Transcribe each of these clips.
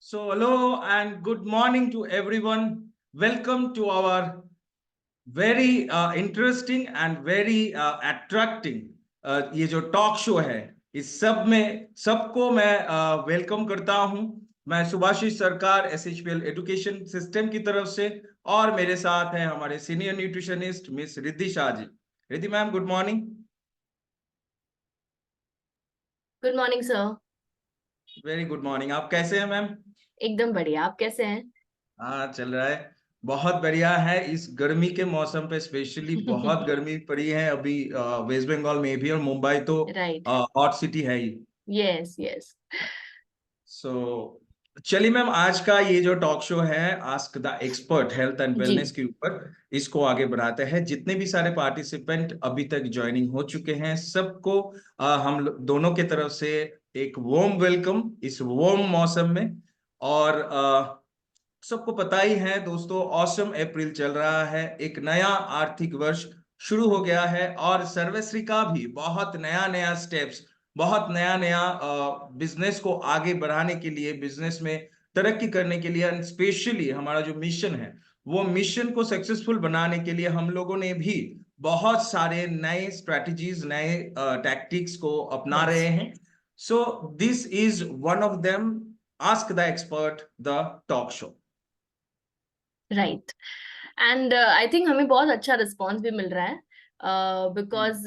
So, hello and good morning to everyone. Welcome to our very interesting and very attracting ये जो talk show है, इस सब में सबको मैं वेलकम करता हूं। मैं सुभाषिष सरकार SHPL एजुकेशन सिस्टम की तरफ से, और मेरे साथ हैं हमारे senior nutritionist miss Riddhi Shah ji. Riddhi ma'am, good morning. Good morning sir. Very good morning. आप कैसे हैं मैम? एकदम बढ़िया, आप कैसे हैं? हाँ, चल रहा है। बहुत बढ़िया है। इस गर्मी के मौसम पे स्पेशली बहुत गर्मी पड़ी है अभी वेस्ट बंगाल में भी, और मुंबई तो राइट। हॉट सिटी है ही। Yes yes. सो चलिए मैम, आज का ये जो टॉक शो है ask the expert health and जी। वेलनेस के ऊपर, इसको आगे बढ़ाते हैं। जितने भी सारे पार्टिसिपेंट अभी तक ज्वाइनिंग हो चुके हैं, सबको दोनों के तरफ से एक वार्म वेलकम इस वार्म मौसम में। और सबको पता ही है दोस्तों, ऑसम अप्रैल चल रहा है, एक नया आर्थिक वर्ष शुरू हो गया है, और सर्वश्री का भी बहुत नया नया स्टेप्स, बहुत नया नया बिजनेस को आगे बढ़ाने के लिए, बिजनेस में तरक्की करने के लिए, स्पेशली हमारा जो मिशन है, वो मिशन को सक्सेसफुल बनाने के लिए हम लोगों ने भी बहुत सारे नए स्ट्रेटजीज, नए टैक्टिक्स को अपना रहे यस। हैं। सो this is one of them, ask the expert the talk show. Right. And I think हमें बहुत अच्छा रिस्पॉन्स भी मिल रहा है, हम्म। बिकॉज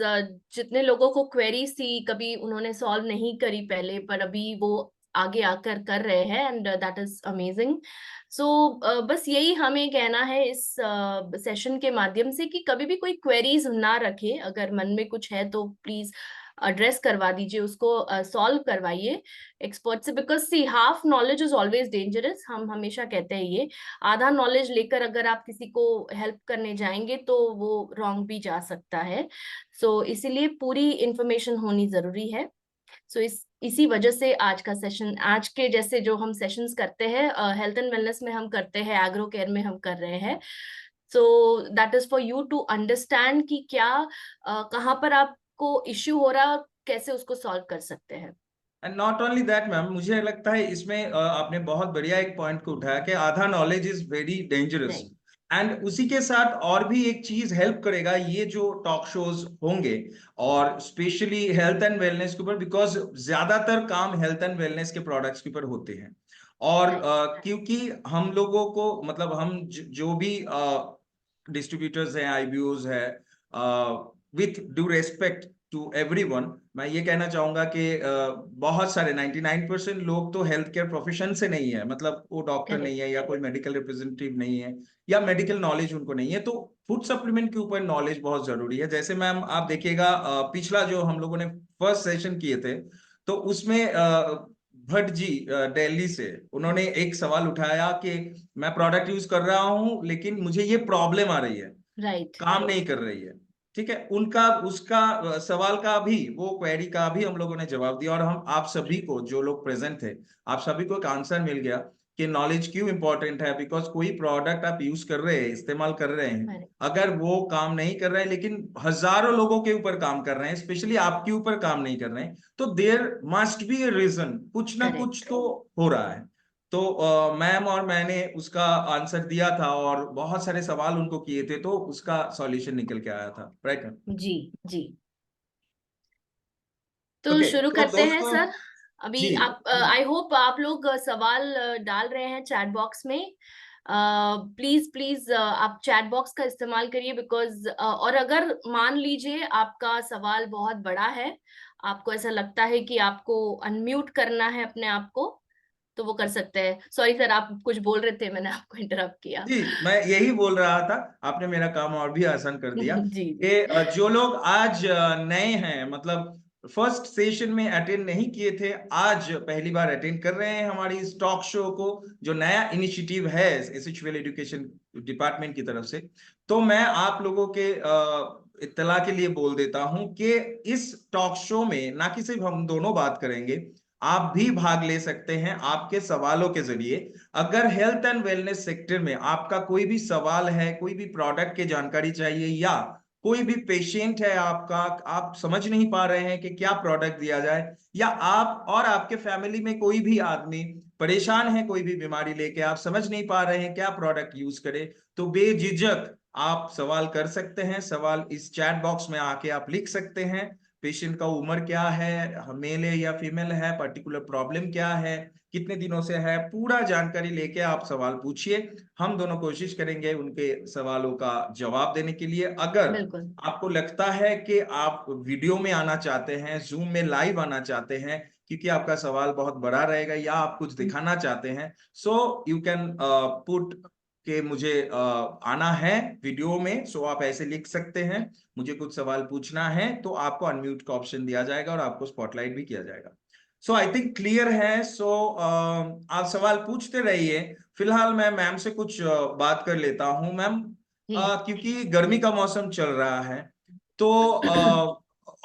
जितने लोगों को क्वेरीज थी, कभी उन्होंने सॉल्व नहीं करी पहले, पर अभी वो आगे आकर कर रहे हैं, एंड दैट इज अमेजिंग। सो बस यही हमें कहना है इस सेशन के माध्यम से कि कभी भी कोई क्वेरीज ना रखे, अगर मन में कुछ है तो प्लीज एड्रेस करवा दीजिए, उसको सॉल्व करवाइए एक्सपर्ट से, because see half knowledge is always dangerous, हम हमेशा कहते हैं ये। आधा नॉलेज लेकर अगर आप किसी को हेल्प करने जाएंगे तो वो रॉन्ग भी जा सकता है। सो इसीलिए पूरी इंफॉर्मेशन होनी जरूरी है। सो इसी वजह से आज का सेशन, आज के जैसे जो हम सेशंस करते हैं हेल्थ एंड वेलनेस में हम करते हैं, एग्रो केयर में हम कर रहे हैं। So that is for you to understand कि क्या कहाँ पर आपको इश्यू हो रहा, कैसे उसको सॉल्व कर सकते हैं। And not only that ma'am, मुझे लगता है इसमें आपने बहुत बढ़िया एक पॉइंट को उठाया कि आधा knowledge is very dangerous. Right. And उसी के साथ और भी एक चीज हेल्प करेगा, ये जो टॉक शोज होंगे, और स्पेशली हेल्थ एंड वेलनेस के ऊपर, बिकॉज ज्यादातर काम हेल्थ एंड वेलनेस के प्रोडक्ट्स के ऊपर होते हैं। और राइट। क्योंकि हम लोगों को, मतलब हम जो भी डिस्ट्रीब्यूटर्स हैं, IBOs है, with due respect to everyone, मैं ये कहना चाहूंगा कि बहुत सारे 99% लोग तो हेल्थ केयर प्रोफेशन से नहीं है, मतलब वो डॉक्टर नहीं करेक्ट। है या कोई मेडिकल रिप्रेजेंटेटिव नहीं है, या मेडिकल नॉलेज उनको नहीं है। तो फूड सप्लीमेंट के ऊपर नॉलेज बहुत जरूरी है। जैसे मैम आप देखिएगा, पिछला जो हम लोगों ने फर्स्ट सेशन किए थे, तो उसमें भट्ट जी दिल्ली से, उन्होंने एक सवाल उठाया कि मैं प्रोडक्ट यूज कर रहा हूं लेकिन मुझे ये प्रॉब्लम आ रही है, राइट। काम नहीं कर रही है। ठीक है, उनका उसका सवाल का भी, वो क्वेरी का भी हम लोगों ने जवाब दिया, और हम आप सभी को, जो लोग प्रेजेंट थे, आप सभी को एक आंसर मिल गया कि नॉलेज क्यों इंपॉर्टेंट है। बिकॉज कोई प्रोडक्ट आप यूज कर रहे हैं, इस्तेमाल कर रहे हैं, अगर वो काम नहीं कर रहे हैं, लेकिन हजारों लोगों के ऊपर काम कर रहे हैं, स्पेशली आपके ऊपर काम नहीं कर रहे हैं, तो there must be a reason, कुछ ना कुछ करेक्ट। तो हो रहा है। तो मैम और मैंने उसका आंसर दिया था, और बहुत सारे सवाल उनको किए थे, तो उसका सॉल्यूशन निकल के आया था, राइट मैम? जी। जी। तो ओके, शुरू तो करते हैं दोस्तों, सर। अभी जी, आप, आई होप आप लोग सवाल डाल रहे हैं चैट बॉक्स में। प्लीज प्लीज आप चैट बॉक्स का इस्तेमाल करिए, बिकॉज और अगर मान लीजिए आपका सवाल बहुत बड़ा है, आपको ऐसा लगता है कि आपको अनम्यूट करना है अपने आप को, तो वो कर सकते हैं। सॉरी सर, आप कुछ बोल रहे थे, मैंने आपको इंटरप्ट किया। जी, मैं यही बोल रहा था, आपने मेरा काम और भी आसान कर दिया जी जी। कि जो लोग आज नए हैं, मतलब फर्स्ट सेशन में अटेंड नहीं किए थे, आज पहली बार अटेंड कर रहे हैं हमारी इस टॉक शो को, जो नया इनिशिएटिव है SHPL एजुकेशन डिपार्टमेंट की तरफ से। तो मैं आप लोगों के इत्तला के लिए बोल देता हूं कि इस टॉक शो में ना कि सिर्फ हम दोनों बात करेंगे, आप भी भाग ले सकते हैं आपके सवालों के जरिए। अगर हेल्थ एंड वेलनेस सेक्टर में आपका कोई भी सवाल है, कोई भी प्रोडक्ट की जानकारी चाहिए, या कोई भी पेशेंट है आपका, आप समझ नहीं पा रहे हैं कि क्या प्रोडक्ट दिया जाए, या आप और आपके फैमिली में कोई भी आदमी परेशान है कोई भी बीमारी लेके, आप समझ नहीं पा रहे हैं क्या प्रोडक्ट यूज करें, तो बेझिझक आप सवाल कर सकते हैं। सवाल इस चैट बॉक्स में आके आप लिख सकते हैं। पेशेंट का उम्र क्या है, मेल है या फीमेल है, पर्टिकुलर प्रॉब्लम क्या है, कितने दिनों से है, पूरा जानकारी लेके आप सवाल पूछिए। हम दोनों कोशिश करेंगे उनके सवालों का जवाब देने के लिए। अगर बिल्कुल। आपको लगता है कि आप वीडियो में आना चाहते हैं, जूम में लाइव आना चाहते हैं, क्योंकि आपका सवाल बहुत बड़ा रहेगा, या आप कुछ दिखाना चाहते हैं, सो यू कैन पुट के मुझे आना है वीडियो में, सो आप ऐसे लिख सकते हैं, मुझे कुछ सवाल पूछना है, तो आपको अनम्यूट का ऑप्शन दिया जाएगा और आपको स्पॉटलाइट भी किया जाएगा। सो आई थिंक क्लियर है। सो आप सवाल पूछते रहिए। फिलहाल मैं मैम से कुछ बात कर लेता हूँ। मैम, जी। क्योंकि गर्मी का मौसम चल रहा है, तो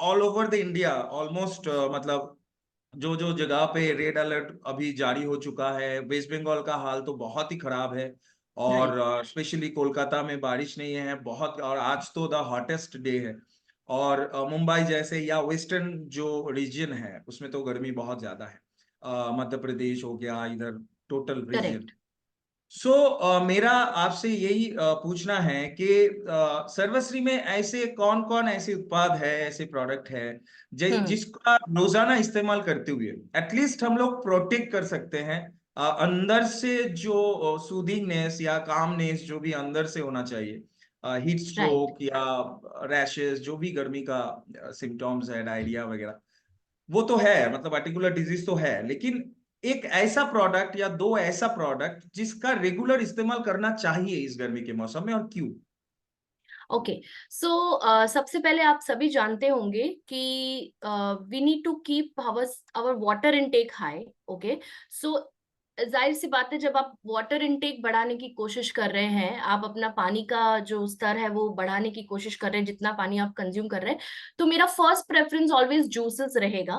all over the India almost मतलब जो जो जगह पे रेड अलर्ट अभी जारी हो चुका है, वेस्ट बंगाल का हाल तो बहुत ही खराब है, राइट। और स्पेशली कोलकाता में बारिश नहीं है बहुत, और आज तो द हॉटेस्ट डे है। और मुंबई जैसे या वेस्टर्न जो रीजन है उसमें तो गर्मी बहुत ज्यादा है। मध्य प्रदेश हो गया इधर, टोटल रीजन। करेक्ट। मेरा आपसे यही पूछना है कि सर्वश्री में ऐसे कौन कौन ऐसे उत्पाद है, ऐसे प्रोडक्ट है हम्म। जिसका रोजाना इस्तेमाल करते हुए एटलीस्ट हम लोग प्रोटेक्ट कर सकते हैं अंदर से जो सूदिंगनेस या कामनेस जो भी अंदर से होना चाहिए, हीट राइट। स्ट्रोक या रैशेस, जो भी गर्मी का सिम्टम्स है, डायरिया वगैरह, वो तो है, मतलब पर्टिकुलर डिजीज तो है, लेकिन एक ऐसा प्रोडक्ट या दो ऐसा प्रोडक्ट जिसका रेगुलर इस्तेमाल करना चाहिए इस गर्मी के मौसम में, और क्यों? ओके। सो सबसे पहले आप सभी जानते होंगे कि we need to keep our our water intake high. Okay. So जाहिर सी बात है, जब आप वाटर इनटेक बढ़ाने की कोशिश कर रहे हैं, आप अपना पानी का जो स्तर है वो बढ़ाने की कोशिश कर रहे हैं, जितना पानी आप कंज्यूम कर रहे हैं, तो मेरा फर्स्ट प्रेफरेंस ऑलवेज जूसेस रहेगा।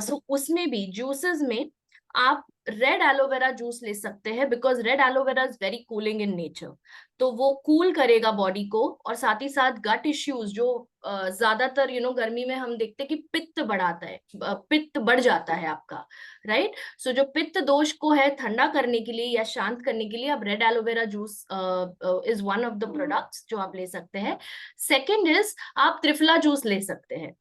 सो उसमें भी जूसेस में आप रेड एलोवेरा जूस ले सकते हैं, because red aloe vera is very cooling in nature. तो वो कूल करेगा बॉडी को, और साथ ही साथ गट इश्यूज जो ज्यादातर गर्मी में हम देखते हैं कि पित्त बढ़ाता है, पित्त बढ़ जाता है आपका। राइट। सो जो पित्त दोष को है ठंडा करने के लिए या शांत करने के लिए, आप red aloe vera juice is one of the products जो आप ले सकते हैं। सेकेंड इज, आप त्रिफला जूस ले सकते हैं,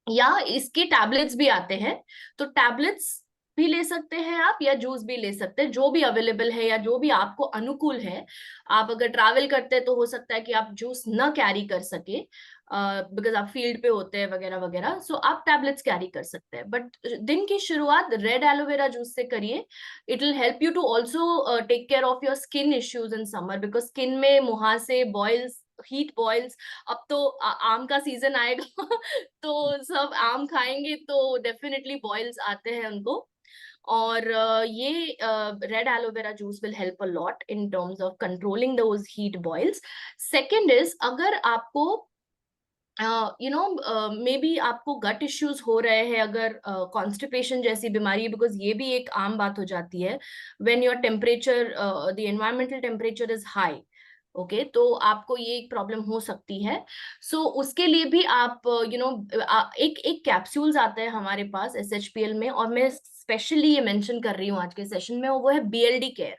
या इसके टैबलेट्स भी आते हैं। तो टैबलेट्स भी ले सकते हैं आप, या जूस भी ले सकते हैं, जो भी अवेलेबल है या जो भी आपको अनुकूल है। आप अगर ट्रैवल करते हैं तो हो सकता है कि आप जूस ना कैरी कर सके, बिकॉज आप फील्ड पे होते हैं वगैरह वगैरह, सो आप टैबलेट्स कैरी कर सकते हैं। बट दिन की शुरुआत रेड एलोवेरा जूस से करिए। It will help you to also take care of your skin issues in summer, because skin में मुहासे, बॉयल्स, हीट बॉयल्स। अब तो आम का सीजन आएगा तो सब आम खाएंगे तो डेफिनेटली बॉयल्स आते हैं उनको। और ये red aloe vera juice will help a lot in terms of controlling those heat boils. Second is, अगर आपको मे बी आपको गट इश्यूज हो रहे हैं, अगर कॉन्स्टिपेशन जैसी बीमारी, बिकॉज ये भी एक आम बात हो जाती है when your temperature, the environmental temperature is high. Okay, तो आपको ये एक प्रॉब्लम हो सकती है। सो उसके लिए भी आप एक एक कैप्सूल्स आते हैं हमारे पास SHPL में, और मैं स्पेशली ये मेंशन कर रही हूँ आज के सेशन में, और वो है BLD केयर।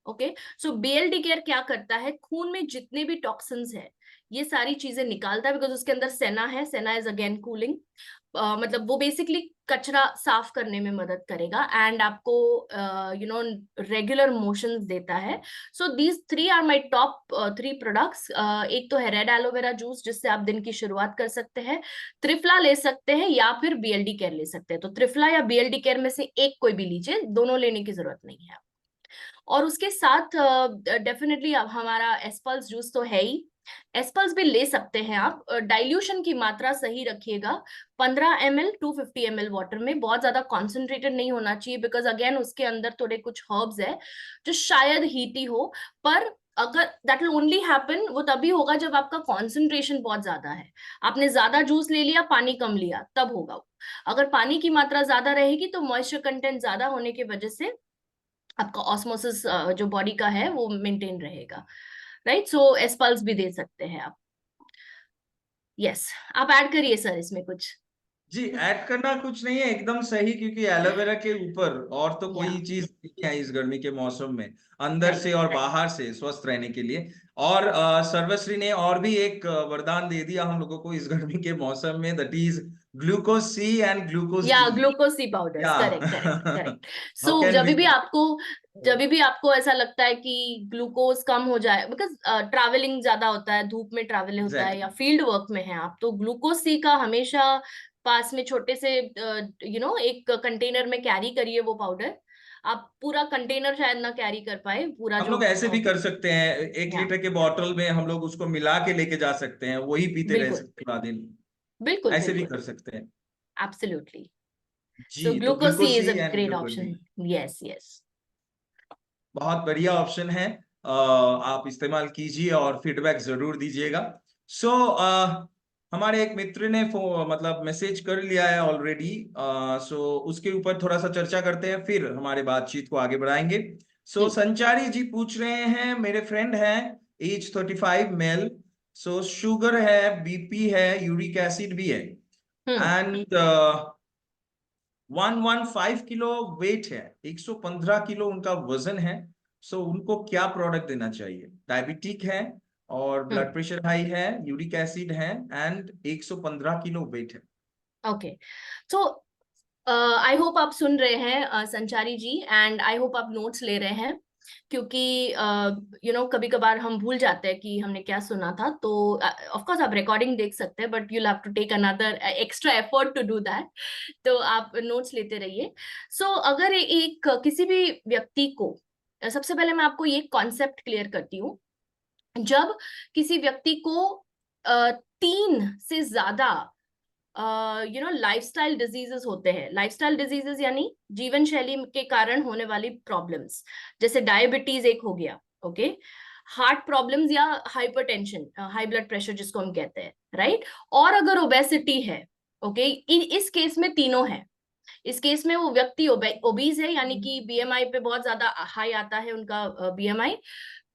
ओके। सो BLD केयर क्या करता है, खून में जितने भी टॉक्सिन्स है ये सारी चीजें निकालता है, बिकॉज उसके अंदर सेना है। सेना इज अगेन कूलिंग, मतलब वो बेसिकली कचरा साफ करने में मदद करेगा, एंड आपको रेगुलर मोशंस देता है। So these three are my top 3 products. एक तो है रेड एलोवेरा जूस, जिससे आप दिन की शुरुआत कर सकते हैं। त्रिफला ले सकते हैं, या फिर BLD केयर ले सकते हैं। तो त्रिफला या BLD केयर में से एक कोई भी लीजिए, दोनों लेने की जरूरत नहीं है। और उसके साथ डेफिनेटली अब हमारा एस्पल्स जूस तो है ही। एस्पल्स भी ले सकते हैं आप। डाइल्यूशन की मात्रा सही रखिएगा, 15 ml 250 ml वाटर में, बहुत ज्यादा कॉन्सेंट्रेटेड नहीं होना चाहिए, बिकॉज अगेन उसके अंदर थोड़े कुछ हर्ब्स है जो शायद हीटी हो। पर अगर दैट विल ओनली हैपन, वो तभी होगा जब आपका कॉन्सेंट्रेशन बहुत ज्यादा है, आपने ज्यादा जूस ले लिया, पानी कम लिया, तब होगा वो। अगर पानी की मात्रा ज्यादा रहेगी तो मॉइस्चर कंटेंट ज्यादा होने की वजह से आपका ऑस्मोसिस जो बॉडी का है वो मेंटेन रहेगा। राइट। सो एस्पल्स भी दे सकते हैं आप। यस, आप ऐड करिए सर इसमें कुछ। जी, ऐड करना कुछ नहीं है, एकदम सही, क्योंकि एलोवेरा के ऊपर और तो या कोई चीज नहीं है इस गर्मी के मौसम में, अंदर राइट से और राइट। बाहर से स्वस्थ रहने के लिए। और सर्वश्री ने और भी एक वरदान दे दिया हम लोगों को इस गर्मी के मौसम में, that is glucose C and glucose या डी। ग्लूकोज सी पाउडर्स, या correct correct correct. So how can we. जब भी आपको ऐसा लगता है कि ग्लूकोज कम हो जाए, बिकॉज ट्रैवलिंग ज्यादा होता है, धूप में ट्रैवल होता है, या एग्जैक्टली। फील्ड वर्क में है आप, तो ग्लूकोज सी का हमेशा पास में छोटे से एक कंटेनर में कैरी करिए वो पाउडर। आप पूरा कंटेनर शायद ना कैरी कर पाए, पूरा हम जो लोग ऐसे भी कर सकते हैं, एक या लीटर के बॉटल में हम लोग उसको मिला के लेके जा सकते हैं, वही पीते रह बिल्कुल सकते हैं पूरा दिन। बिल्कुल ऐसे भी बिल्कुल। कर सकते हैं। एब्सोल्युटली। जी, सो तो glucose C glucose C is a and great glucose D option. Yes yes. बहुत बढ़िया ऑप्शन है। आप इस्तेमाल कीजिए और फीडबैक जरूर दीजिएगा। सो हमारे एक मित्र ने मतलब मैसेज कर लिया है ऑलरेडी। सो उसके ऊपर थोड़ा सा चर्चा करते हैं, फिर हमारे बातचीत को आगे बढ़ाएंगे। सो जी। संचारी जी पूछ रहे हैं, मेरे फ्रेंड हैं, एज 35, मेल, सो शुगर है, बीपी है, यूरिक एसिड भी है, हम्म एंड 115 किलो वेट है, 115 किलो उनका वजन है। सो उनको क्या प्रोडक्ट देना चाहिए? डायबिटिक है और हम्म। ब्लड प्रेशर हाई है, यूरिक एसिड है, एंड 115 किलो वेट है। ओके। सो आई होप आप सुन रहे हैं संचारी जी, एंड आई होप आप नोट्स ले रहे हैं, क्योंकि कभी कभार हम भूल जाते हैं कि हमने क्या सुना था। तो ऑफ कोर्स आप रिकॉर्डिंग देख सकते हैं, but you have to take another extra effort to do that. तो आप नोट्स लेते रहिए। सो अगर एक किसी भी व्यक्ति को, सबसे पहले मैं आपको ये कॉन्सेप्ट क्लियर करती हूँ। जब किसी व्यक्ति को 3 से ज्यादा लाइफस्टाइल डिजीजेस होते हैं, लाइफस्टाइल डिजीजेस यानी जीवन शैली के कारण होने वाली प्रॉब्लम्स, जैसे डायबिटीज एक हो गया, ओके, हार्ट प्रॉब्लम्स या हाइपरटेंशन, हाई ब्लड प्रेशर जिसको हम कहते हैं, राइट, और अगर ओबेसिटी है, ओके, इस केस में तीनों है। इस केस में वो व्यक्ति ओबीज है, यानी कि बीएमआई पे बहुत ज्यादा हाई आता है उनका बीएमआई,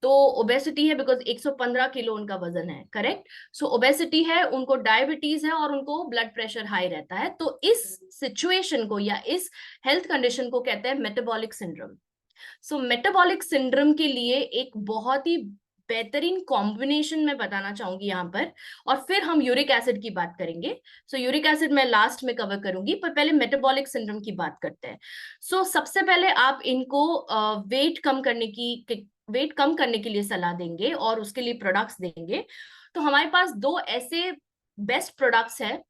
तो ओबेसिटी है बिकॉज 115 किलो उनका वजन है, करेक्ट। सो ओबेसिटी है, उनको डायबिटीज है, और उनको ब्लड प्रेशर हाई रहता है। तो इस सिचुएशन को या इस हेल्थ कंडीशन को कहते हैं मेटाबॉलिक सिंड्रोम। सो मेटाबॉलिक सिंड्रोम के लिए एक बहुत ही बेहतरीन कॉम्बिनेशन मैं बताना चाहूंगी यहाँ पर, और फिर हम यूरिक एसिड की बात करेंगे। सो यूरिक एसिड मैं लास्ट में कवर करूंगी, पर पहले मेटाबॉलिक सिंड्रोम की बात करते हैं। सो सबसे पहले आप इनको वेट कम करने के लिए सलाह देंगे और उसके लिए प्रोडक्ट्स देंगे। तो हमारे पास 2 ऐसे बेस्ट प्रोडक्ट्स हैं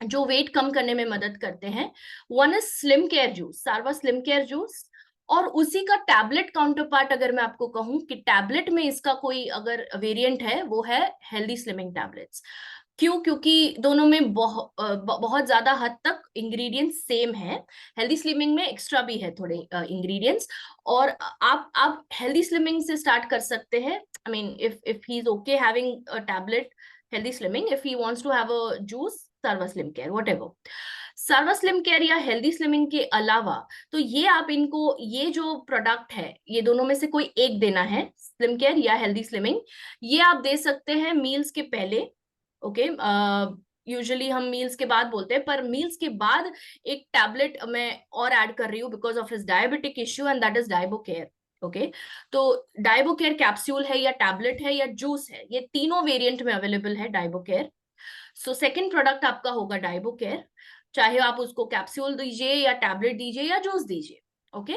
जो वेट कम करने में मदद करते हैं। One is slim care juice, Sarva slim care juice, और उसी का टैबलेट काउंटर पार्ट अगर मैं आपको कहूं कि टैबलेट में इसका कोई अगर वेरिएंट है, वो है हेल्दी स्लिमिंग टैबलेट्स। क्यों? क्योंकि दोनों में बहुत ज्यादा हद तक इंग्रेडिएंट्स सेम है। हेल्दी स्लिमिंग में एक्स्ट्रा भी है थोड़े इंग्रेडिएंट्स, और आप हेल्दी स्लिमिंग से स्टार्ट कर सकते हैं। I mean if he is okay having a tablet healthy slimming, if he wants to have a juice, सर्वा स्लिम केयर, व्हाटएवर। सर्वा स्लिम केयर या हेल्दी स्लिमिंग के अलावा, तो ये आप इनको, ये जो प्रोडक्ट है, ये दोनों में से कोई एक देना है, स्लिम केयर या हेल्दी स्लिमिंग। ये आप दे सकते हैं मील्स के पहले, ओके। यूजुअली हम मील्स के बाद बोलते हैं, पर मील्स के बाद एक टैबलेट मैं और ऐड कर रही हूँ because of his diabetic issue, and that is Diabo care, okay. तो डाइबो केयर कैप्सूल है या टैबलेट है या जूस है, ये तीनों वेरिएंट में अवेलेबल है डाइबो केयर। सो सेकेंड प्रोडक्ट आपका होगा डाइबो केयर, चाहे आप उसको कैप्सूल दीजिए या टैबलेट दीजिए या जूस दीजिए, okay.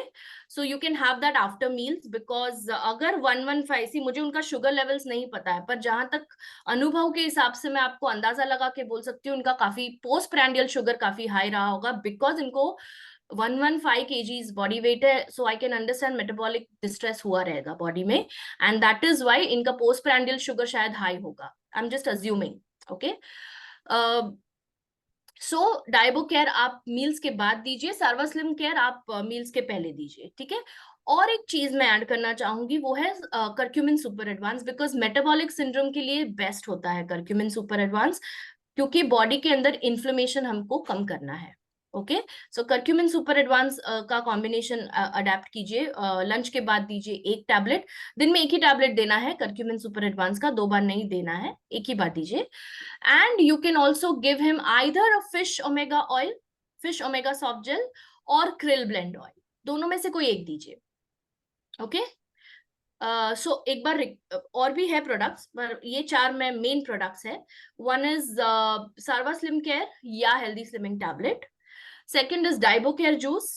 So you can have that after meals, because अगर 115 सी, मुझे उनका शुगर लेवल्स नहीं पता है, पर जहां तक अनुभव के हिसाब से मैं आपको अंदाजा लगा के बोल सकती हूँ, इनका काफी पोस्ट प्रैंडियल शुगर काफी हाई रहा होगा, बिकॉज इनको 115 kgs बॉडी वेट है। So I can understand metabolic distress हुआ रहेगा बॉडी में, एंड दैट इज वाई इनका पोस्ट प्रैंडियल शुगर शायद हाई होगा। I am just assuming, okay. So Diabo care आप मील्स के बाद दीजिए, सर्वा स्लिम केयर आप मील्स के पहले दीजिए, ठीक है। और एक चीज मैं ऐड करना चाहूंगी, वो है curcumin super advance, because metabolic syndrome के लिए बेस्ट होता है करक्यूमिन सुपर एडवांस, क्योंकि बॉडी के अंदर इन्फ्लेमेशन हमको कम करना है, ओके, सो करक्यूमिन सुपर एडवांस का कॉम्बिनेशन अडेप्ट कीजिए, लंच के बाद दीजिए 1 टैबलेट, दिन में 1 ही टैबलेट देना है करक्यूमिन सुपर एडवांस का, 2 बार नहीं देना है, 1 ही बार दीजिए। And you can also give him either a fish omega oil, fish omega soft gel और क्रिल ब्लेंड ऑयल, दोनों में से कोई एक दीजिए। ओके, सो एक बार और भी है प्रोडक्ट्स, पर ये 4 में मेन प्रोडक्ट्स है। One is Sarva slim care या healthy slimming tablet, second is Diabo care juice.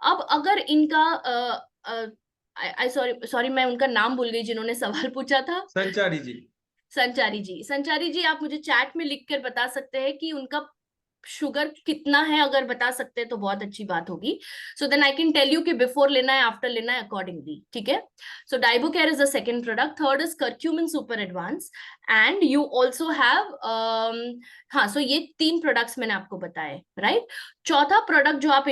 अब अगर इनका सॉरी मैं उनका नाम भूल गई जिन्होंने सवाल पूछा था। संचारी जी। संचारी जी आप मुझे चैट में लिख कर बता सकते हैं कि उनका शुगर कितना है, अगर बता सकते हैं तो बहुत अच्छी बात होगी। So then I can tell you कि बिफोर लेना है आफ्टर लेना है अकॉर्डिंगली, ठीक है। So Diabo care is the second product, third is curcumin super advance and you also have हाँ, सो ये 3 प्रोडक्ट्स मैंने आपको बताए, राइट। चौथा प्रोडक्ट जो आप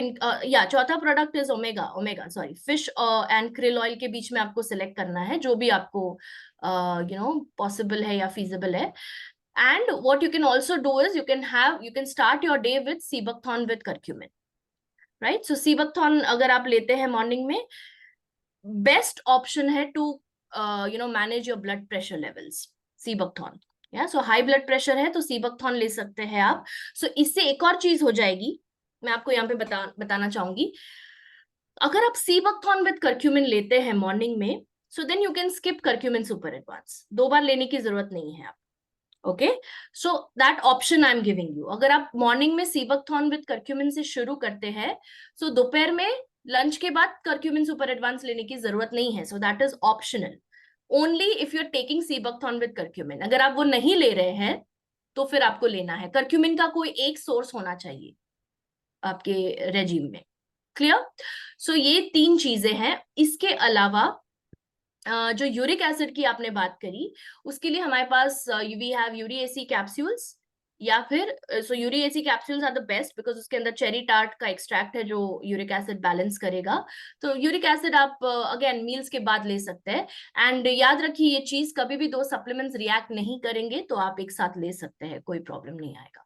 चौथा product is omega sorry fish and krill oil के बीच में आपको सिलेक्ट करना है, जो भी आपको पॉसिबल है या feasible है। And what you can also do is you can start your day with Sebuckthorn with curcumin, right? So Sebuckthorn अगर आप लेते हैं मॉर्निंग में, बेस्ट ऑप्शन है to manage your blood pressure levels, Sebuckthorn। या सो हाई ब्लड प्रेशर है तो Sebuckthorn ले सकते हैं आप। सो इससे एक और चीज हो जाएगी, मैं आपको यहाँ पे बताना चाहूंगी। अगर आप Sebuckthorn with curcumin लेते हैं मॉर्निंग में, so then you can skip curcumin super advance, 2 बार लेने की जरूरत नहीं है आप। Okay, so that option I am giving you. अगर आप मॉर्निंग में Sebuckthorn विद करक्यूमिन से शुरू करते हैं, सो दोपहर में लंच के बाद करक्यूमिन सुपर एडवांस लेने की जरूरत नहीं है। So that is optional only if you are taking Sebuckthorn with curcumin. अगर आप वो नहीं ले रहे हैं तो फिर आपको लेना है, करक्यूमिन का कोई एक सोर्स होना चाहिए आपके रेजिम में। क्लियर? सो ये 3 चीजें हैं। इसके अलावा जो यूरिक एसिड की आपने बात करी, उसके लिए हमारे पास वी हैव यूरिएसी कैप्सूल्स, या फिर so Uriacy capsules are the best because उसके अंदर चेरी टार्ट का एक्सट्रैक्ट है जो यूरिक एसिड बैलेंस करेगा। तो यूरिक एसिड आप अगेन मील्स के बाद ले सकते हैं। एंड याद रखिए ये चीज, कभी भी 2 सप्लीमेंट्स रिएक्ट नहीं करेंगे तो आप एक साथ ले सकते हैं, कोई प्रॉब्लम नहीं आएगा।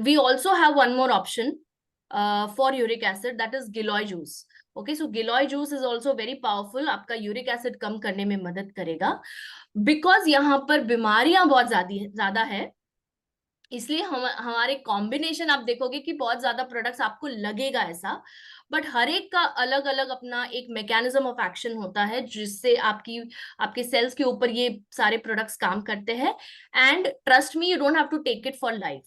We also have one more option for uric acid, that is Giloy juice. Okay, so Giloy juice is also very powerful, आपका यूरिक एसिड कम करने में मदद करेगा। बिकॉज यहाँ पर बीमारियां बहुत ज्यादा है, इसलिए हमारे कॉम्बिनेशन आप देखोगे कि बहुत ज्यादा प्रोडक्ट्स आपको लगेगा ऐसा, बट हर एक का अलग अलग अपना एक मैकेनिज्म ऑफ एक्शन होता है जिससे आपके सेल्स के ऊपर ये सारे प्रोडक्ट्स काम करते हैं। And trust me, you don't have to take it for life,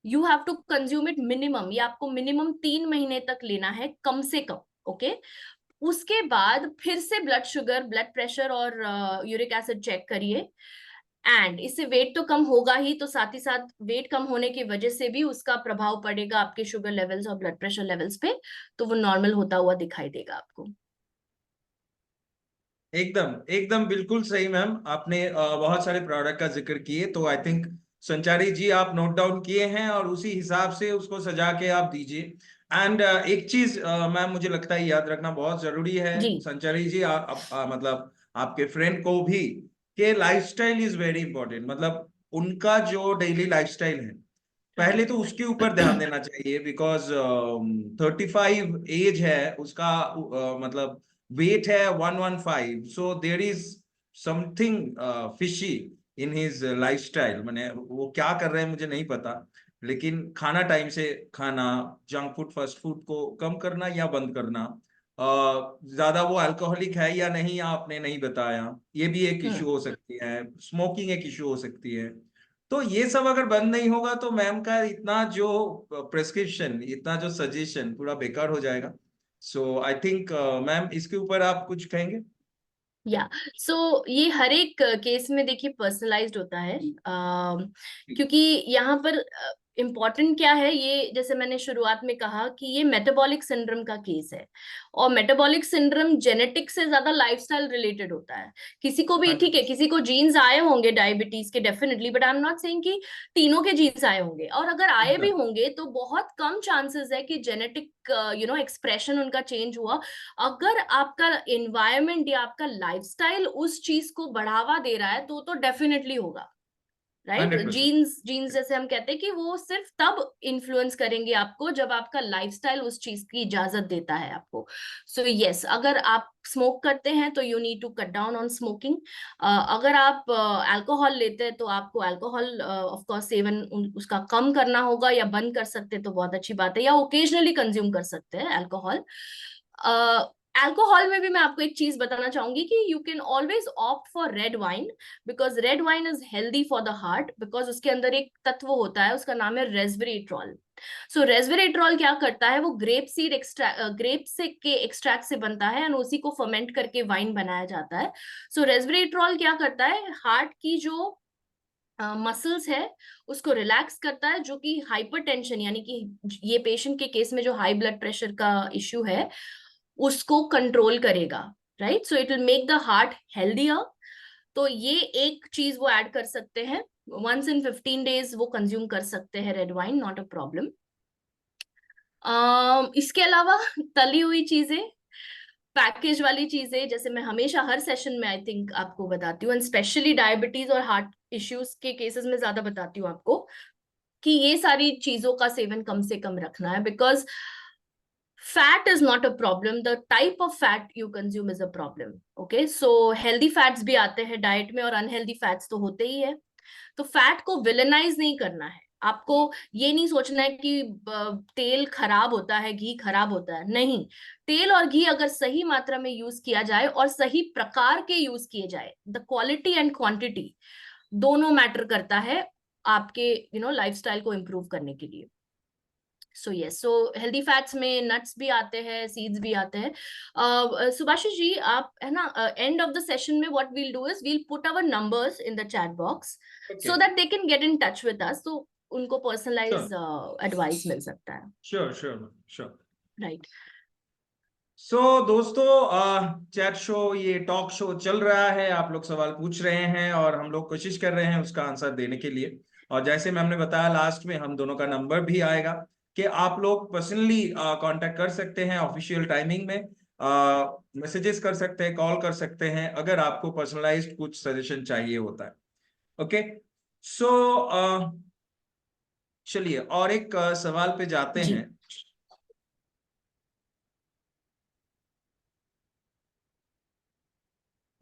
you have to consume it minimum, ये आपको मिनिमम 3 महीने तक लेना है कम से कम। ओके, उसके बाद फिर से ब्लड शुगर, ब्लड प्रेशर और यूरिक एसिड चेक करिए। एंड इससे वेट तो कम होगा ही, तो साथ ही साथ वेट कम होने की वजह से भी उसका प्रभाव पड़ेगा आपके शुगर लेवल्स और ब्लड प्रेशर लेवल्स पे, तो वो नॉर्मल होता हुआ दिखाई देगा आपको। एकदम एकदम बिल्कुल सही मैम, आपने बहुत सारे प्रोडक्ट का जिक्र किए, तो आई थिंक संचारी जी आप नोट डाउन किए हैं और उसी हिसाब से उसको सजा के आप दीजिए। एंड एक चीज मैम मुझे लगता है याद रखना बहुत जरूरी है जी संचारी जी, मतलब आपके फ्रेंड को भी, कि लाइफस्टाइल इज वेरी इंपॉर्टेंट। मतलब उनका जो डेली लाइफस्टाइल है पहले तो उसके ऊपर ध्यान देना चाहिए, बिकॉज 35 एज है उसका, मतलब वेट है 115, so there is something fishy in his lifestyle. मैंने वो क्या कर रहे हैं मुझे नहीं पता, लेकिन खाना टाइम से खाना, जंक फूड फास्ट फूड को कम करना या बंद करना, ज्यादा वो अल्कोहलिक है या नहीं आपने नहीं बताया, ये भी एक इशू हो सकती है, स्मोकिंग एक इशू हो सकती है। तो ये सब अगर बंद नहीं होगा तो मैम का इतना जो प्रेस्क्रिप्शन, इतना जो सजेशन पूरा बेकार हो जाएगा। सो आई थिंक मैम इसके ऊपर आप कुछ कहेंगे? या सो ये हर एक केस में देखिए पर्सनलाइज्ड होता है, क्योंकि यहाँ पर इम्पॉर्टेंट क्या है, ये जैसे मैंने शुरुआत में कहा कि ये मेटाबॉलिक सिंड्रोम का केस है, और मेटाबॉलिक सिंड्रोम जेनेटिक से ज्यादा लाइफस्टाइल रिलेटेड होता है। किसी को भी ठीक है, किसी को जीन्स आए होंगे डायबिटीज के definitely, but I am not saying कि तीनों के जीन्स आए होंगे, और अगर आए भी होंगे तो बहुत कम चांसेस है कि जेनेटिक एक्सप्रेशन उनका चेंज हुआ। अगर आपका एनवायरमेंट या आपका लाइफस्टाइल उस चीज को बढ़ावा दे रहा है तो डेफिनेटली होगा, राइट। 100%। जीन्स जैसे हम कहते हैं कि वो सिर्फ तब इन्फ्लुएंस करेंगे आपको जब आपका लाइफस्टाइल उस चीज की इजाजत देता है आपको। सो यस, अगर आप स्मोक करते हैं तो you need to cut down on smoking. अगर आप अल्कोहल लेते हैं तो आपको अल्कोहल ऑफ कोर्स सेवन उसका कम करना होगा, या बंद कर सकते हैं तो बहुत अच्छी बात है, या ओकेजनली कंज्यूम कर सकते हैं अल्कोहल। अल्कोहल में भी मैं आपको एक चीज बताना चाहूंगी कि you can always opt for red wine, because red wine is healthy for the heart, because उसके अंदर एक तत्व होता है, उसका नाम है रेस्वेरेट्रॉल। सो रेस्वेरेट्रॉल क्या करता है, वो ग्रेप से के एक्सट्रैक्ट से बनता है, एंड उसी को फर्मेंट करके वाइन बनाया जाता है। सो रेस्वेरेट्रॉल क्या करता है, हार्ट की जो मसल्स है उसको रिलैक्स करता है, जो कि हाइपरटेंशन यानी कि ये पेशेंट के केस में जो हाई ब्लड प्रेशर का इश्यू है उसको कंट्रोल करेगा, right. So it will make the heart healthier. तो ये एक चीज वो ऐड कर सकते हैं, वंस इन 15 डेज वो कंज्यूम कर सकते हैं red wine, not a problem. इसके अलावा तली हुई चीजें, पैकेज वाली चीजें, जैसे मैं हमेशा हर सेशन में आई थिंक आपको बताती हूँ, एंड स्पेशली डायबिटीज और हार्ट इश्यूज के केसेस में ज्यादा बताती हूँ आपको कि ये सारी चीजों का सेवन कम से कम रखना है, because fat is not a problem, the type of fat you consume is a problem. Okay, so healthy fats भी आते हैं डाइट में और अनहेल्दी फैट्स तो होते ही है। तो फैट को विलेनाइज नहीं करना है आपको, ये नहीं सोचना है कि तेल खराब होता है, घी खराब होता है, नहीं। तेल और घी अगर सही मात्रा में यूज किया जाए और सही प्रकार के यूज किए जाए, द क्वालिटी एंड क्वांटिटी दोनों मैटर करता है आपके लाइफस्टाइल को इम्प्रूव करने के लिए। So yes, so healthy fats में नट्स भी आते हैं, सीड्स भी आते हैं। सुभाषिश जी, आप है ना, एंड ऑफ द सेशन में what we'll do is we'll put our numbers in the chat box so that they can get in touch with us, तो उनको पर्सनलाइज एडवाइस मिल सकता है। Sure sure sure. Right. So दोस्तों, chat show, ये talk show चल रहा है, आप लोग सवाल पूछ रहे हैं और हम लोग कोशिश कर रहे हैं उसका आंसर देने के लिए। और जैसे मैं हमने बताया लास्ट में, हम दोनों का नंबर भी आएगा कि आप लोग पर्सनली कांटेक्ट कर सकते हैं ऑफिशियल टाइमिंग में, मैसेजेस कर सकते हैं, कॉल कर सकते हैं अगर आपको पर्सनलाइज्ड कुछ सजेशन चाहिए होता है। ओके, सो चलिए और एक सवाल पे जाते जी। हैं।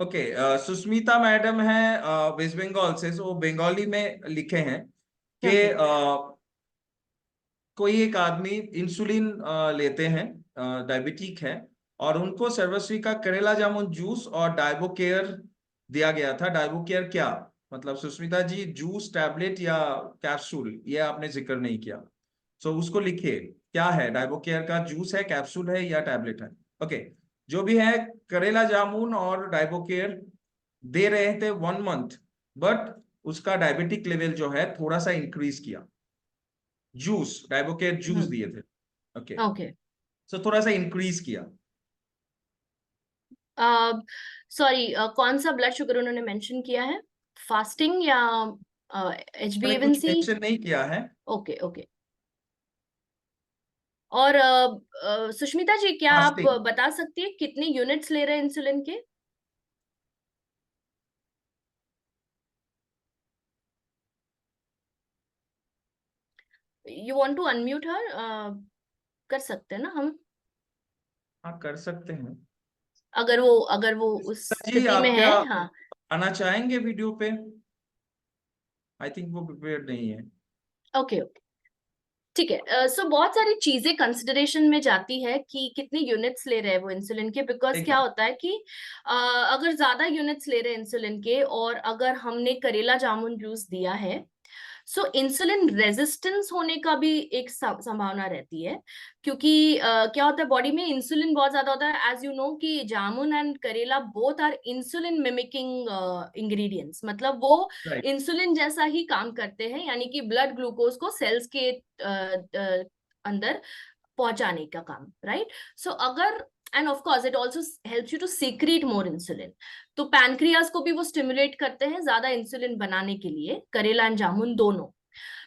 ओके, सुष्मिता मैडम है वेस्ट बंगाल से, वो बंगाली में लिखे हैं कि ओके। कोई एक आदमी इंसुलिन लेते हैं, डायबिटिक है, और उनको सर्वश्री का करेला जामुन जूस और डाइबो केयर दिया गया था। डाइबो केयर क्या मतलब सुष्मिता जी, जूस, टैबलेट या कैप्सूल, ये आपने जिक्र नहीं किया। सो उसको लिखिए क्या है, डाइबो केयर का जूस है, कैप्सूल है या टैबलेट है। ओके, जो भी है, करेला जामुन और डाइबो केयर दे रहे थे 1 मंथ, बट उसका डायबिटिक लेवल जो है थोड़ा सा इंक्रीज किया। जूस, डाइबोकेट जूस दिए थे। Okay, okay. सो थोड़ा सा इंक्रीज किया। सॉरी, कौन सा ब्लड शुगर उन्होंने मेंशन किया है, फास्टिंग या मैंने कुछ HbA1c? मेंशन नहीं किया है। Okay okay. और सुष्मिता जी, क्या आप फास्टिंग। बता सकती है कितने यूनिट्स ले रहे हैं इंसुलिन के? यू वांट टू अनम्यूट हर? कर सकते हैं ना हम, हाँ, कर सकते हैं। अगर वो उस जी, स्थिति में आप है, क्या हाँ। आना चाहेंगे वीडियो पे? आई थिंक वो प्रिपेयर नहीं है। ओके ओके, ठीक है। सो बहुत सारी चीजें कंसिडरेशन में जाती है कि कितने यूनिट्स ले रहे हैं वो इंसुलिन के, बिकॉज क्या एकदम। होता है कि अगर ज्यादा यूनिट्स ले रहे हैं इंसुलिन के और अगर हमने करेला जामुन जूस दिया है, सो इंसुलिन रेजिस्टेंस होने का भी एक संभावना रहती है, क्योंकि क्या होता है बॉडी में इंसुलिन बहुत ज्यादा होता है। एज यू नो कि jamun and karela both are insulin mimicking ingredients, मतलब वो राइट। इंसुलिन जैसा ही काम करते हैं, यानी कि ब्लड ग्लूकोज को सेल्स के अंदर पहुंचाने का काम, राइट। सो अगर, and of course it also helps you to secrete more insulin, तो पैनक्रियास को भी वो स्टिमुलेट करते हैं ज्यादा इंसुलिन बनाने के लिए, करेला एंड जामुन दोनों।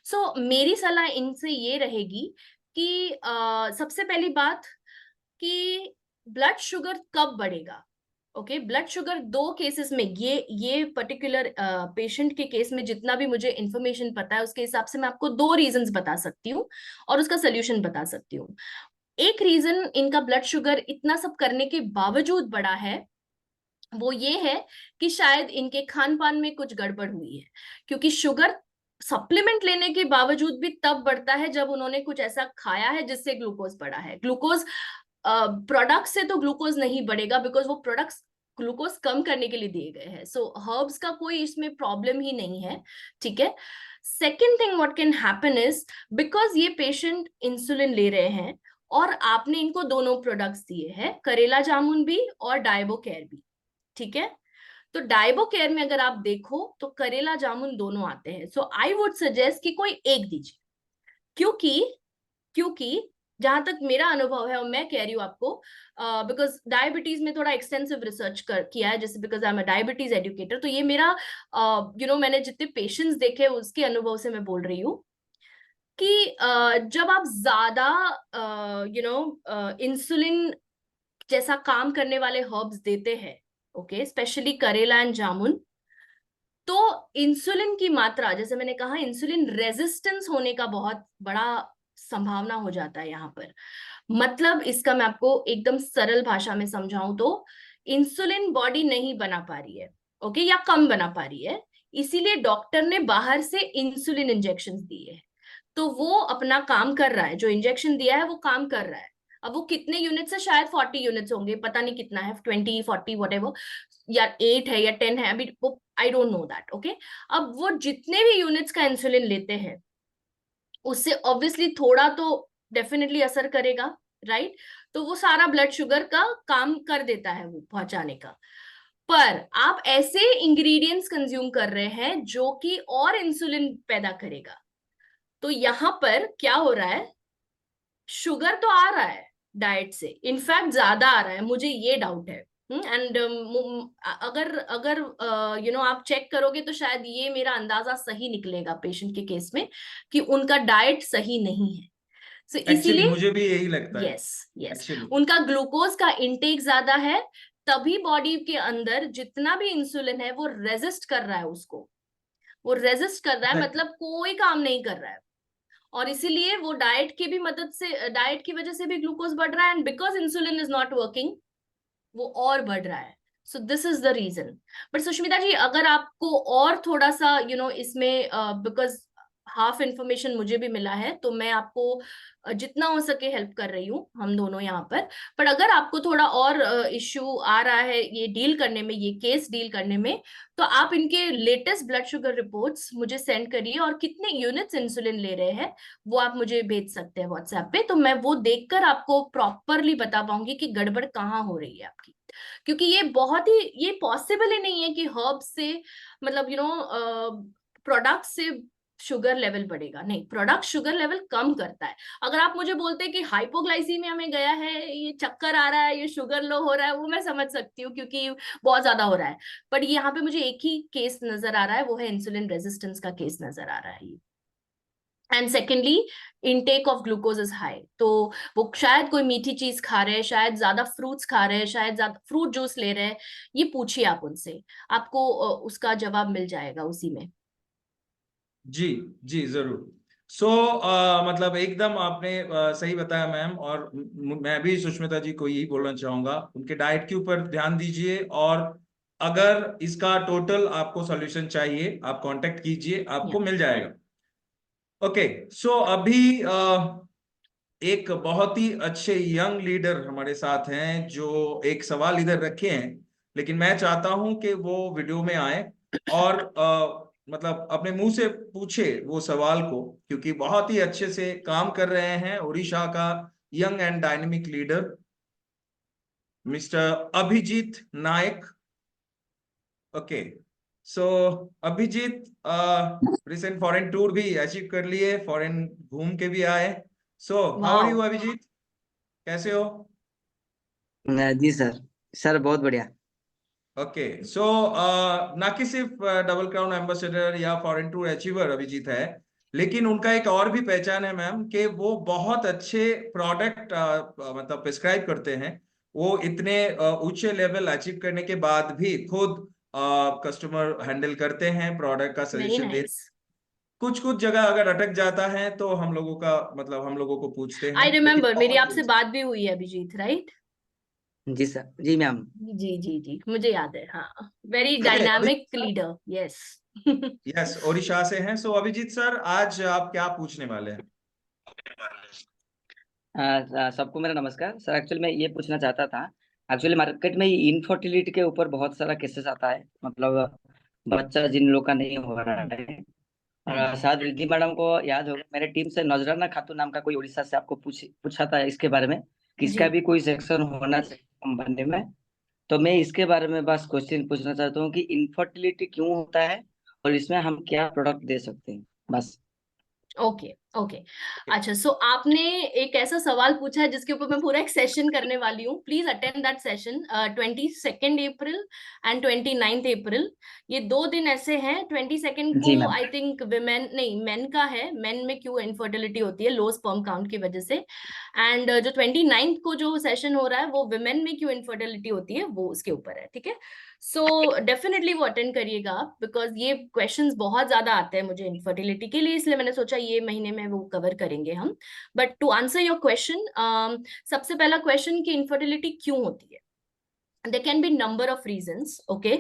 सो मेरी सलाह इनसे ये रहेगी कि सबसे पहली बात कि ब्लड शुगर कब बढ़ेगा। ओके ब्लड शुगर 2 केसेस में, ये पर्टिकुलर पेशेंट के केस में जितना भी मुझे इंफॉर्मेशन पता है उसके हिसाब से मैं आपको 2 रीजंस बता सकती हूँ और उसका सोल्यूशन बता सकती हूँ। एक रीजन इनका ब्लड शुगर इतना सब करने के बावजूद बढ़ा है, वो ये है कि शायद इनके खान पान में कुछ गड़बड़ हुई है, क्योंकि शुगर सप्लीमेंट लेने के बावजूद भी तब बढ़ता है जब उन्होंने कुछ ऐसा खाया है जिससे ग्लूकोज बढ़ा है। ग्लूकोज प्रोडक्ट से तो ग्लूकोज नहीं बढ़ेगा, बिकॉज वो प्रोडक्ट्स ग्लूकोज कम करने के लिए दिए गए हैं। सो हर्ब्स का कोई इसमें प्रॉब्लम ही नहीं है, ठीक है। Second thing what can happen is, because ये पेशेंट इंसुलिन ले रहे हैं और आपने इनको दोनों प्रोडक्ट्स दिए हैं, करेला जामुन भी और डायबो केयर भी, ठीक है। तो डायबो केयर में अगर आप देखो तो करेला जामुन दोनों आते हैं। सो आई वुड सजेस्ट कि कोई एक दीजिए, क्योंकि क्योंकि जहां तक मेरा अनुभव है और मैं कह रही हूँ आपको, बिकॉज डायबिटीज में थोड़ा एक्सटेंसिव रिसर्च किया है, जैसे because I am a diabetes educator, तो ये मेरा मैंने जितने पेशेंट्स देखे उसके अनुभव से मैं बोल रही हूँ कि जब आप ज्यादा इंसुलिन जैसा काम करने वाले हर्ब्स देते हैं, ओके, स्पेशली करेला एंड जामुन, तो इंसुलिन की मात्रा, जैसे मैंने कहा, इंसुलिन रेजिस्टेंस होने का बहुत बड़ा संभावना हो जाता है यहाँ पर। मतलब इसका मैं आपको एकदम सरल भाषा में समझाऊं तो इंसुलिन बॉडी नहीं बना पा रही है, ओके, या कम बना पा रही है, इसीलिए डॉक्टर ने बाहर से इंसुलिन इंजेक्शन दिए हैं। तो वो अपना काम कर रहा है, जो इंजेक्शन दिया है वो काम कर रहा है। अब वो कितने यूनिट्स है, शायद 40 यूनिट्स होंगे, पता नहीं कितना है, 20 40 वट, या 8 है या 10 है, अभी वो I don't know that, okay. अब वो जितने भी यूनिट्स का इंसुलिन लेते हैं उससे ऑब्वियसली थोड़ा तो डेफिनेटली असर करेगा, राइट। तो वो सारा ब्लड शुगर का काम कर देता है वो पहुंचाने का। पर आप ऐसे इंग्रेडिएंट्स कंज्यूम कर रहे हैं जो कि और इंसुलिन पैदा करेगा। तो यहां पर क्या हो रहा है, शुगर तो आ रहा है डाइट से, इनफैक्ट ज्यादा आ रहा है, मुझे ये डाउट है। एंड अगर अगर आप चेक करोगे तो शायद ये मेरा अंदाजा सही निकलेगा पेशेंट के केस में कि उनका डाइट सही नहीं है। सो एक्चुअली इसीलिए मुझे भी यही लगता है। यस यस, एक्चुअली उनका ग्लूकोज का इंटेक ज्यादा है, तभी बॉडी के अंदर जितना भी इंसुलिन है वो रेजिस्ट कर रहा है उसको, वो रेजिस्ट कर रहा है, मतलब कोई काम नहीं कर रहा है। और इसीलिए वो डाइट की भी मदद से, डाइट की वजह से भी ग्लूकोज बढ़ रहा है, and because insulin is not working वो और बढ़ रहा है। So this is the reason. But Sushmita ji, अगर आपको और थोड़ा सा इसमें, बिकॉज हाफ इंफॉर्मेशन मुझे भी मिला है, तो मैं आपको जितना हो सके हेल्प कर रही हूँ, हम दोनों यहाँ पर अगर आपको थोड़ा और इश्यू आ रहा है ये डील करने में, ये केस डील करने में, तो आप इनके लेटेस्ट ब्लड शुगर रिपोर्ट्स मुझे सेंड करिए, और कितने यूनिट्स इंसुलिन ले रहे हैं वो आप मुझे भेज सकते हैं व्हाट्सएप पे, तो मैं वो देखकर आपको प्रॉपरली बता पाऊंगी कि गड़बड़ कहाँ हो रही है आपकी। क्योंकि ये बहुत ही, ये पॉसिबल ही नहीं है कि हर्ब से, मतलब प्रोडक्ट से शुगर लेवल बढ़ेगा, नहीं, प्रोडक्ट शुगर लेवल कम करता है। अगर आप मुझे बोलते कि हाइपोग्लाइसीमिया में गया है, ये चक्कर आ रहा है, ये शुगर लो हो रहा है, वो मैं समझ सकती हूँ क्योंकि बहुत ज्यादा हो रहा है। पर यहाँ पे मुझे एक ही केस नजर आ रहा है, वो है इंसुलिन रेजिस्टेंस का केस नजर आ रहा है। And secondly, intake of glucose is high, तो वो शायद कोई मीठी चीज खा रहे हैं, शायद ज्यादा फ्रूट्स खा रहे हैं, शायद ज्यादा फ्रूट जूस ले रहे हैं। ये पूछिए आप उनसे, आपको उसका जवाब मिल जाएगा उसी में। जी जी जरूर। सो मतलब एकदम आपने सही बताया मैम, और मैं भी सुष्मिता जी को यही बोलना चाहूंगा, उनके डाइट के ऊपर ध्यान दीजिए, और अगर इसका टोटल आपको सॉल्यूशन चाहिए आप कांटेक्ट कीजिए, आपको मिल जाएगा। ओके, सो अभी एक बहुत ही अच्छे यंग लीडर हमारे साथ हैं जो एक सवाल इधर रखे हैं, लेकिन मैं चाहता हूं कि वो वीडियो में आए और मतलब अपने मुंह से पूछे वो सवाल को, क्योंकि बहुत ही अच्छे से काम कर रहे हैं उड़ीसा का young and dynamic leader mister Abhijit Nayak. Okay, so Abhijit recent foreign tour भी अचीव कर लिए, फॉरेन घूम के भी आए। So how are you wow, Abhijit, कैसे हो? जी सर। सर बहुत बढ़िया। ओके, सो ना कि सिर्फ डबल क्राउन एम्बेसडर या फॉरेन टूर अचीवर अभिजीत है, लेकिन उनका एक और भी पहचान है मैम, कि वो बहुत अच्छे प्रोडक्ट मतलब प्रिस्क्राइब करते हैं। वो इतने ऊंचे लेवल अचीव करने के बाद भी खुद कस्टमर हैंडल करते हैं, प्रोडक्ट का वेरी सजेशन दे। नाइस। कुछ कुछ जगह अगर अटक जाता है तो हम लोगों का मतलब हम लोगों को पूछते आई हैं, लेकिन रिमेम्बर मेरी बहुत आपसे बात भी हुई है अभिजीत, राइट? जी सर, जी मैम। जी जी जी, मुझे याद है, हाँ। वेरी चलिए अभी dynamic leader, yes. Yes Odisha से हैं। सो अभिजीत सर, आज आप क्या पूछने वाले हैं? सबको मेरा नमस्कार सर। एक्चुअली मैं ये पूछना चाहता था, एक्चुअली मार्केट में इनफर्टिलिटी के ऊपर बहुत सारा केसेस आता है, मतलब बच्चा जिन लोग का नहीं हो रहा है। और शायद रिद्धि मैडम को याद होगा, मेरे टीम से नजराना खातून नाम का कोई उड़ीसा से आपको पूछा था इसके बारे में कि जी इसका भी कोई सेक्शन होना चाहिए कंपनी में। तो मैं इसके बारे में बस क्वेश्चन पूछना चाहता हूँ कि इनफर्टिलिटी क्यों होता है और इसमें हम क्या प्रोडक्ट दे सकते हैं, बस। Okay okay. अच्छा, सो आपने एक ऐसा सवाल पूछा है जिसके ऊपर मैं पूरा एक सेशन करने वाली हूँ। Please attend that session. 22 April and 29 अप्रैल, ये 2 दिन ऐसे हैं। 22 जी को मैम। आई थिंक विमेन नहीं मेन का है, मेन में क्यों इनफर्टिलिटी होती है, लो स्पर्म काउंट की वजह से। एंड जो 29 को जो सेशन हो रहा है वो विमेन में क्यों इनफर्टिलिटी होती है वो उसके ऊपर है, ठीक है? सो डेफिनेटली वो अटेंड करिएगा आप, बिकॉज ये क्वेश्चंस बहुत ज्यादा आते हैं मुझे इनफर्टिलिटी के लिए, इसलिए मैंने सोचा ये महीने में वो कवर करेंगे हम। But to answer your question, सबसे पहला क्वेश्चन कि इनफर्टिलिटी क्यों होती है। There can be number of reasons, okay.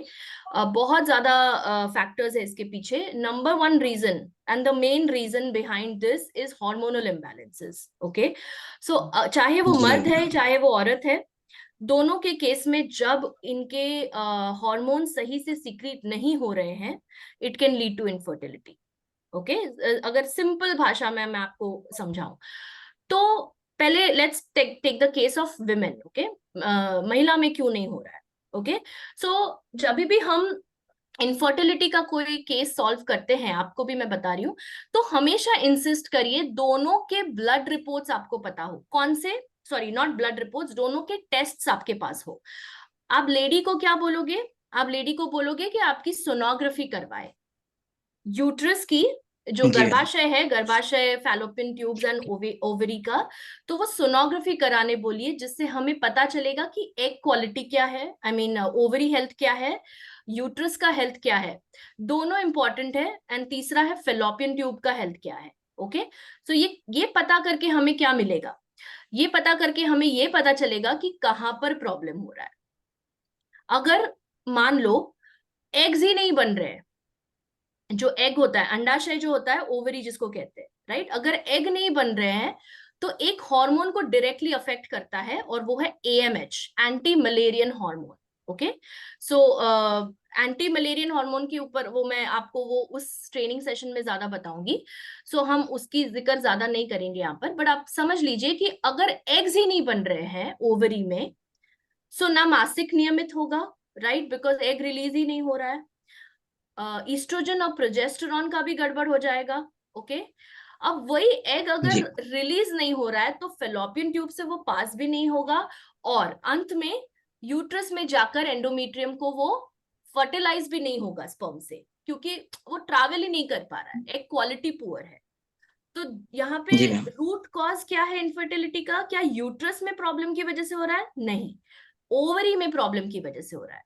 बहुत ज्यादा फैक्टर्स है इसके पीछे। Number 1 reason and the main reason behind this is hormonal imbalances, okay. So चाहे वो जी मर्द है चाहे वो औरत है, दोनों के केस में जब इनके हार्मोन सही से सीक्रेट नहीं हो रहे हैं, it can lead to infertility, okay. अगर सिंपल भाषा में मैं आपको समझाऊं तो पहले let's take the case of women, okay. महिला में क्यों नहीं हो रहा है, ओके। सो जब भी हम इनफर्टिलिटी का कोई केस सॉल्व करते हैं, आपको भी मैं बता रही हूँ, तो हमेशा इंसिस्ट करिए दोनों के ब्लड रिपोर्ट्स आपको पता हो। कौन से, सॉरी नॉट ब्लड रिपोर्ट्स, दोनों के टेस्ट्स आपके पास हो। आप लेडी को क्या बोलोगे? आप लेडी को बोलोगे कि आपकी सोनोग्राफी करवाए यूट्रस की, जो जी मैम। गर्भाशय है, गर्भाशय, फैलोपियन ट्यूब्स एंड ओवरी का, तो वो सोनोग्राफी कराने बोलिए, जिससे हमें पता चलेगा कि एग क्वालिटी क्या है, आई मीन ओवरी हेल्थ क्या है, यूट्रस का हेल्थ क्या है, दोनों इंपॉर्टेंट है। एंड तीसरा है फेलोपियन ट्यूब का हेल्थ क्या है, ओके। सो ये पता करके हमें क्या मिलेगा? ये पता करके हमें ये पता चलेगा कि कहाँ पर प्रॉब्लम हो रहा है। अगर मान लो एग्स ही नहीं बन रहे हैं, जो एग होता है, अंडाशय जो होता है, ओवरी जिसको कहते हैं, राइट, अगर एग नहीं बन रहे हैं तो एक हार्मोन को डायरेक्टली अफेक्ट करता है और वो है AMH, anti Mullerian hormone, okay. So anti Mullerian hormone के ऊपर वो मैं आपको वो उस ट्रेनिंग सेशन में ज्यादा बताऊंगी, सो हम उसकी जिक्र ज्यादा नहीं करेंगे यहाँ पर। बट आप समझ लीजिए कि अगर एग्स ही नहीं बन रहे हैं ओवरी में, सो ना मासिक नियमित होगा, राइट, बिकॉज एग रिलीज ही नहीं हो रहा है। ईस्ट्रोजन और प्रोजेस्टेरॉन का भी गड़बड़ हो जाएगा, ओके। अब वही एग अगर जी रिलीज नहीं हो रहा है तो फेलोपियन ट्यूब से वो पास भी नहीं होगा, और अंत में यूट्रस में जाकर एंडोमेट्रियम को वो फर्टिलाइज भी नहीं होगा स्पर्म से, क्योंकि वो ट्रैवल ही नहीं कर पा रहा है, एग क्वालिटी पुअर है। तो यहाँ पे जी मैम। रूट कॉज क्या है इनफर्टिलिटी का? क्या यूट्रस में प्रॉब्लम की वजह से हो रहा है? नहीं, ओवरी में प्रॉब्लम की वजह से हो रहा है,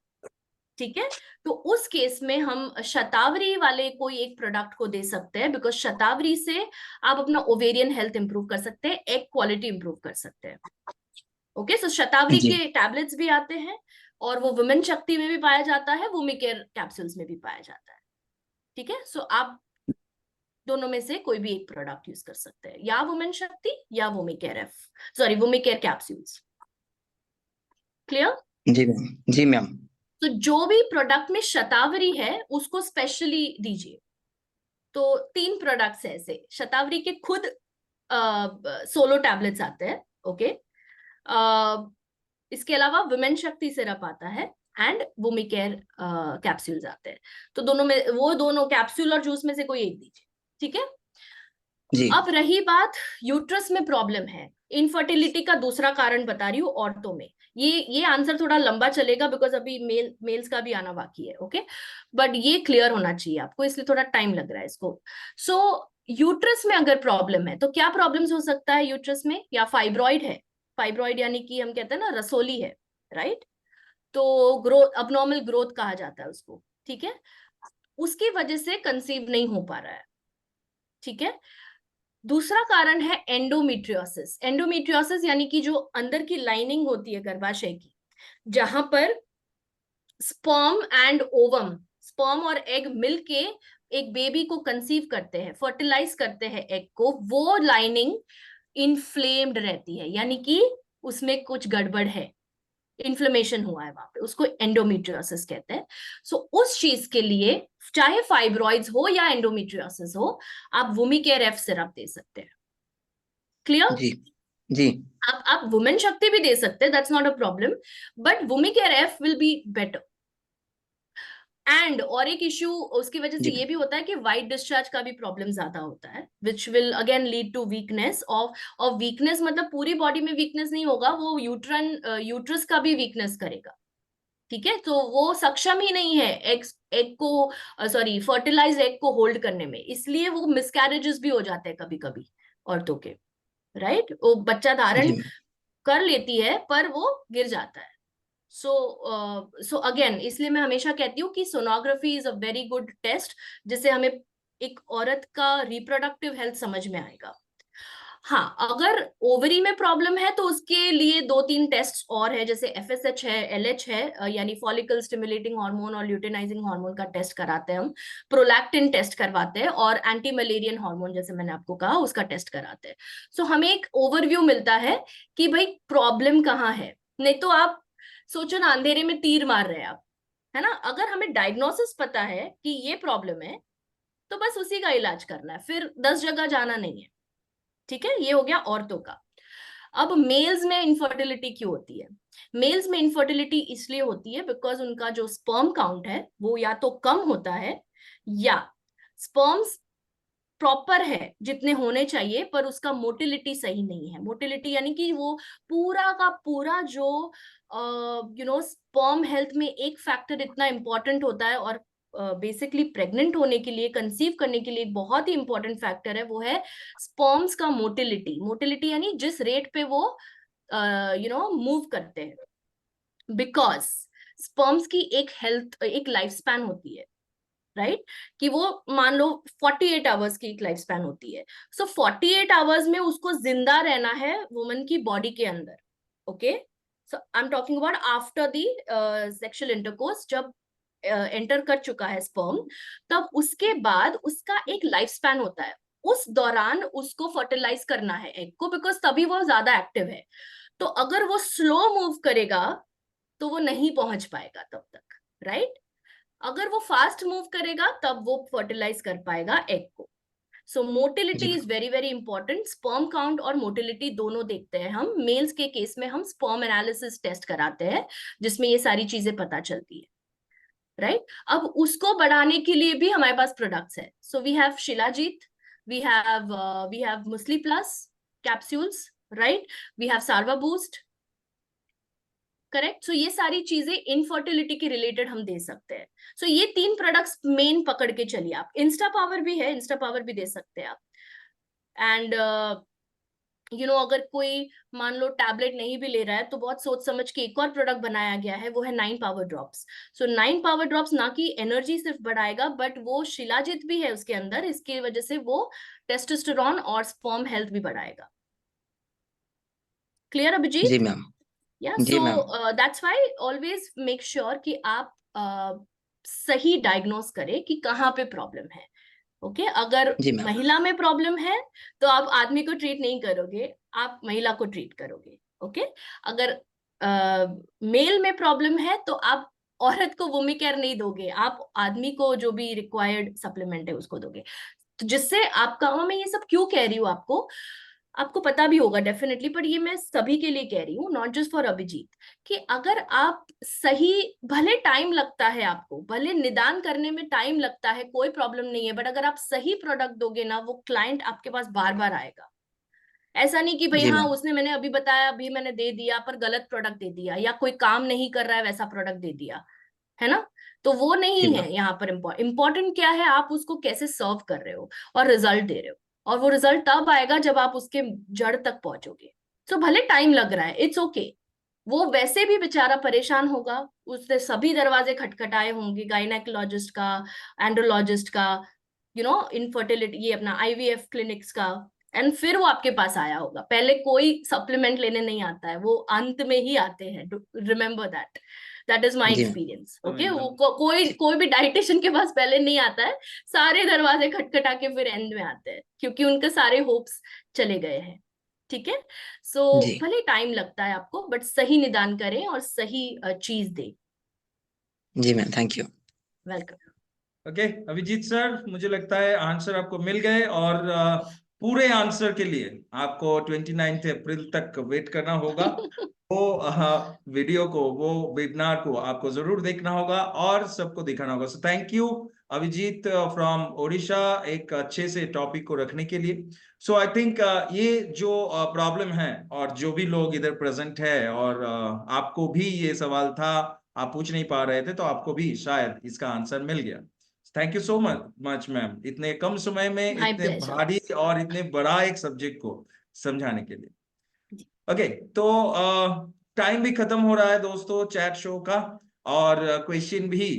ठीक है। तो उस केस में हम शतावरी वाले कोई एक प्रोडक्ट को दे सकते हैं, बिकॉज शतावरी से आप अपना ओवेरियन हेल्थ इंप्रूव कर सकते हैं, एग क्वालिटी इंप्रूव कर सकते हैं, ओके। सो शतावरी जी के टैबलेट्स भी आते हैं, और वो वुमेन शक्ति में भी पाया जाता है, वुमिकेयर कैप्सूल्स में भी पाया जाता है, ठीक है। सो आप दोनों में से कोई भी एक प्रोडक्ट यूज कर सकते हैं, या वुमेन शक्ति या वुमिकेयर कैप्सूल्स। क्लियर? जी मैम। जी मैम। तो जो भी प्रोडक्ट में शतावरी है उसको स्पेशली दीजिए। तो 3 प्रोडक्ट्स है ऐसे, शतावरी के खुद सोलो टैबलेट्स आते हैं, ओके। इसके अलावा वुमेन शक्ति सिरप आता है एंड वुमिकेयर कैप्सूल्स आते हैं। तो दोनों में, वो दोनों कैप्सूल और जूस में से कोई एक दीजिए, ठीक है। जी अब रही बात यूट्रस में प्रॉब्लम है, इनफर्टिलिटी का दूसरा कारण बता रही हूँ औरतों में। ये आंसर थोड़ा लंबा चलेगा बिकॉज अभी मेल्स का भी आना बाकी है, ओके। बट ये क्लियर होना चाहिए आपको, इसलिए थोड़ा टाइम लग रहा है इसको। सो यूट्रस में अगर प्रॉब्लम है तो क्या प्रॉब्लम्स हो सकता है यूट्रस में? या फाइब्रॉइड है, फाइब्रॉइड यानी कि हम कहते हैं ना रसोली है, राइट? तो ग्रोथ, अबनॉर्मल ग्रोथ कहा जाता है उसको, ठीक है? उसकी वजह से कंसीव नहीं हो पा रहा है, ठीक है? दूसरा कारण है एंडोमेट्रियोसिस। एंडोमेट्रियोसिस यानी कि जो अंदर की लाइनिंग होती है गर्भाशय की, जहां पर स्पर्म एंड ओवम, स्पर्म और एग मिलके एक बेबी को कंसीव करते हैं, फर्टिलाइज करते हैं एग को, वो लाइनिंग इन्फ्लेम्ड रहती है, यानी कि उसमें कुछ गड़बड़ है, इन्फ्लेमेशन हुआ है वहां पे, उसको एंडोमेट्रियोसिस कहते हैं। सो उस चीज के लिए चाहे फाइब्रॉइड्स हो या एंडोमेट्रियोसिस हो, आप वुमिकेयर एफ सिरप दे सकते हैं। क्लियर? जी जी आप वुमेन शक्ति भी दे सकते हैं, that's not a problem, but Womicare F will be better. And और एक इश्यू उसकी वजह से जी ये भी होता है कि वाइट डिस्चार्ज का भी प्रॉब्लम ज्यादा होता है, which will again lead to weakness of weakness, मतलब पूरी बॉडी में वीकनेस नहीं होगा, वो यूट्रस का भी वीकनेस करेगा, ठीक है? तो वो सक्षम ही नहीं है एग को, सॉरी, फर्टिलाइज एग को होल्ड करने में, इसलिए वो मिसकैरेजेस भी हो जाते हैं कभी कभी औरतों के, राइट? वो बच्चा धारण जी मैम कर लेती है पर वो गिर जाता है। सो अगेन, इसलिए मैं हमेशा कहती हूँ कि sonography is a very good test, जिससे हमें एक औरत का रिप्रोडक्टिव हेल्थ समझ में आएगा। हाँ, अगर ओवरी में प्रॉब्लम है तो उसके लिए 2-3 टेस्ट और है, जैसे एफएसएच है, एलएच है, यानी फॉलिकल स्टिमुलेटिंग हार्मोन और ल्यूटेनाइजिंग हार्मोन का टेस्ट कराते हैं हम, प्रोलैक्टिन टेस्ट करवाते हैं, और एंटी मलेरियन हार्मोन, जैसे मैंने आपको कहा, उसका टेस्ट कराते हैं। सो हमें एक ओवरव्यू मिलता है कि भाई प्रॉब्लम कहाँ है। नहीं तो आप सोचो ना, अंधेरे में तीर मार रहे हैं आप, है ना? अगर हमें डायग्नोसिस पता है कि ये प्रॉब्लम है, तो बस उसी का इलाज करना है, फिर 10 जगह जाना नहीं है, ठीक है? ये हो गया औरतों का। अब मेल्स में इनफर्टिलिटी क्यों होती है? मेल्स में इनफर्टिलिटी इसलिए होती है बिकॉज उनका जो स्पर्म काउंट है वो या तो कम होता है, या स्पर्म्स प्रॉपर है जितने होने चाहिए पर उसका मोटिलिटी सही नहीं है। मोटिलिटी यानी कि वो पूरा का पूरा जो स्पर्म हेल्थ में एक फैक्टर इतना इंपॉर्टेंट होता है, और बेसिकली प्रेग्नेंट होने के लिए, कंसीव करने के लिए एक बहुत ही इंपॉर्टेंट फैक्टर है, वो है स्पर्म्स का मोटिलिटी। मोटिलिटी यानी जिस रेट पे वो मूव करते हैं, बिकॉज स्पर्म्स की एक लाइफ स्पैन होती है, राइट? कि वो मान लो 48 आवर्स की एक लाइफ स्पैन होती है। सो 48 आवर्स में उसको जिंदा रहना है वुमन की बॉडी के अंदर, okay? So I am talking about after the sexual intercourse, जब एंटर कर चुका है स्पर्म, तब उसके बाद उसका एक लाइफ स्पैन होता है, उस दौरान उसको फर्टिलाइज करना है एग को, बिकॉज तभी वो ज्यादा एक्टिव है। तो अगर वो स्लो मूव करेगा तो वो नहीं पहुंच पाएगा तब तक, राइट? अगर वो फास्ट मूव करेगा तब वो फर्टिलाइज कर पाएगा एग को। सो जी motility is ma'am very very important. Sperm count और मोटिलिटी दोनों देखते हैं हम। मेल्स के केस में हम स्पर्म एनालिसिस टेस्ट कराते हैं, जिसमें ये सारी चीजें पता चलती है, राइट? अब उसको बढ़ाने के लिए भी हमारे पास प्रोडक्ट्स है। So we have shilajit, we have musli plus capsules, right? We have Sarva boost, correct? So ये सारी चीजें इनफर्टिलिटी के रिलेटेड हम दे सकते हैं। सो ये 3 प्रोडक्ट्स मेन पकड़ के चलिए आप। इंस्टा पावर भी है, इंस्टा पावर भी दे सकते हैं आप। एंड अगर कोई मान लो टैबलेट नहीं भी ले रहा है, तो बहुत सोच समझ के एक और प्रोडक्ट बनाया गया है, वो है 9 पावर ड्रॉप्स। सो 9 पावर ड्रॉप्स ना कि एनर्जी सिर्फ बढ़ाएगा, बट वो शिलाजित भी है उसके अंदर, इसकी वजह से वो टेस्टोस्टेरोन और स्पर्म हेल्थ भी बढ़ाएगा। क्लियर अभिजीत? जी मैम या जी so ma'am that's why always make sure कि आप सही डायग्नोस करें कि कहाँ पे प्रॉब्लम है, ओके? अगर जी मैम महिला में प्रॉब्लम है तो आप आदमी को ट्रीट नहीं करोगे, आप महिला को ट्रीट करोगे, ओके? अगर मेल में प्रॉब्लम है तो आप औरत को वुमिकेयर नहीं दोगे, आप आदमी को जो भी रिक्वायर्ड सप्लीमेंट है उसको दोगे। तो जिससे आपका, मैं ये सब क्यों कह रही हूँ आपको आपको पता भी होगा डेफिनेटली, पर ये मैं सभी के लिए कह रही हूँ, नॉट जस्ट फॉर अभिजीत, कि अगर आप सही, भले टाइम लगता है आपको, भले निदान करने में टाइम लगता है, कोई प्रॉब्लम नहीं है, बट अगर आप सही प्रोडक्ट दोगे ना, वो क्लाइंट आपके पास बार बार आएगा। ऐसा नहीं कि भाई जी हाँ मैम उसने, मैंने अभी बताया, अभी मैंने दे दिया पर गलत प्रोडक्ट दे दिया, या कोई काम नहीं कर रहा है वैसा प्रोडक्ट दे दिया, है ना? तो वो जी नहीं मैम है यहाँ पर इम्पोर्टेंट क्या है, आप उसको कैसे सर्व कर रहे हो और रिजल्ट दे रहे हो। और वो रिजल्ट तब आएगा जब आप उसके जड़ तक पहुंचोगे। सो भले टाइम लग रहा है, इट्स ओके। वो वैसे भी बेचारा परेशान होगा, उसने सभी दरवाजे खटखटाए होंगे, गायनेकोलॉजिस्ट का, एंड्रोलॉजिस्ट का, इनफर्टिलिटी, ये अपना IVF क्लिनिक्स का, एंड फिर वो आपके पास आया होगा। पहले कोई सप्लीमेंट लेने नहीं आता है, वो अंत में ही आते हैं। रिमेम्बर दैट इज माई जी एक्सपीरियंस। ओके, एकदम। वो कोई भी डाइटिशियन के पास पहले नहीं आता है, सारे दरवाजे खटखटा के फिर एंड में आते हैं, क्योंकि उनके सारे होप्स चले गए हैं। ठीक है, सो जी भले टाइम लगता है आपको, बट सही निदान करें और सही चीज दे। जी ma'am, thank you. Welcome. Okay Abhijit sir, मुझे लगता है आंसर आपको मिल गए, और पूरे आंसर के लिए आपको 29 अप्रैल तक वेट करना होगा। वो वीडियो को, वो वेबिनार को आपको जरूर देखना होगा और सबको दिखाना होगा। So thank you Abhijit from Odisha, एक अच्छे से टॉपिक को रखने के लिए। सो आई थिंक ये जो प्रॉब्लम है, और जो भी लोग इधर प्रेजेंट है, और आपको भी ये सवाल था, आप पूछ नहीं पा रहे थे, तो आपको भी शायद इसका आंसर मिल गया। Thank you so much ma'am, इतने कम समय में माय इतने प्लेजर। भारी और इतने बड़ा एक सब्जेक्ट को समझाने के लिए। ओके, तो टाइम भी खत्म हो रहा है दोस्तों चैट शो का, और क्वेश्चन भी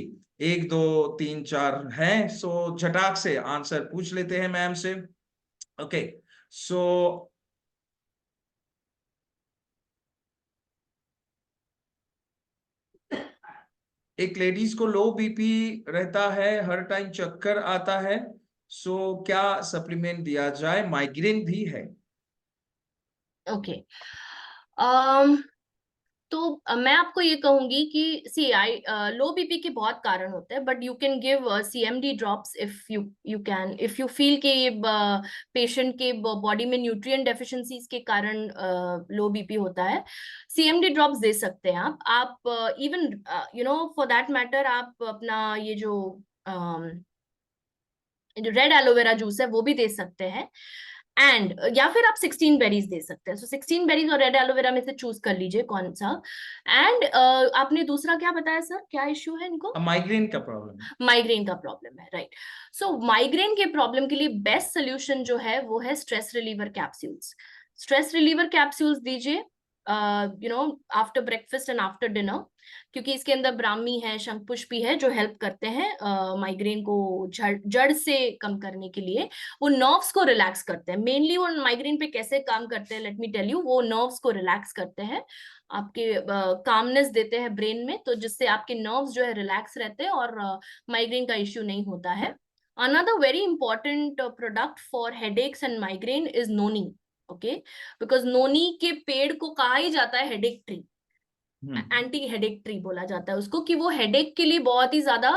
1 2 3 4 हैं। सो झटाक से आंसर पूछ लेते हैं मैम से। ओके, सो एक लेडीज को लो बीपी रहता है, हर टाइम चक्कर आता है, सो क्या सप्लीमेंट दिया जाए? माइग्रेन भी है। ओके, तो मैं आपको ये कहूंगी कि सी आई लो बीपी के बहुत कारण होते हैं, but you can give CMD drops if if you feel कि पेशेंट के बॉडी में न्यूट्रिएंट डेफिशिएंसीज के कारण लो बीपी होता है। CMD ड्रॉप्स दे सकते हैं आप इवन फॉर दैट मैटर आप अपना ये जो रेड एलोवेरा जूस है वो भी दे सकते हैं, एंड या फिर आप 16 बेरीज दे सकते हैं। सो 16 बेरीज और रेड एलोवेरा में से चूज कर लीजिए कौन सा। एंड आपने दूसरा क्या बताया सर, क्या इश्यू है इनको? माइग्रेन का प्रॉब्लम। माइग्रेन का प्रॉब्लम है, राइट। सो माइग्रेन के प्रॉब्लम के लिए बेस्ट सोल्यूशन जो है वो है stress reliever capsules. Stress reliever capsules दीजिए after breakfast and after dinner, क्योंकि इसके अंदर ब्राह्मी है, शंखपुष्पी है, जो हेल्प करते हैं माइग्रेन को जड़ से कम करने के लिए। वो नर्व्स को रिलैक्स करते हैं। मेनली वो माइग्रेन पे कैसे काम करते हैं, लेट मी टेल यू, वो नर्व्स को रिलैक्स करते हैं, आपके कामनेस देते हैं ब्रेन में, तो जिससे आपके नर्व्स जो है रिलैक्स रहते हैं और माइग्रेन का इश्यू नहीं होता है। Another very important product for headaches and migraine is noni. Okay, because noni के पेड़ को कहा ही जाता है headache tree, anti headache tree बोला जाता है उसको, कि वो हेडेक के लिए बहुत ही ज्यादा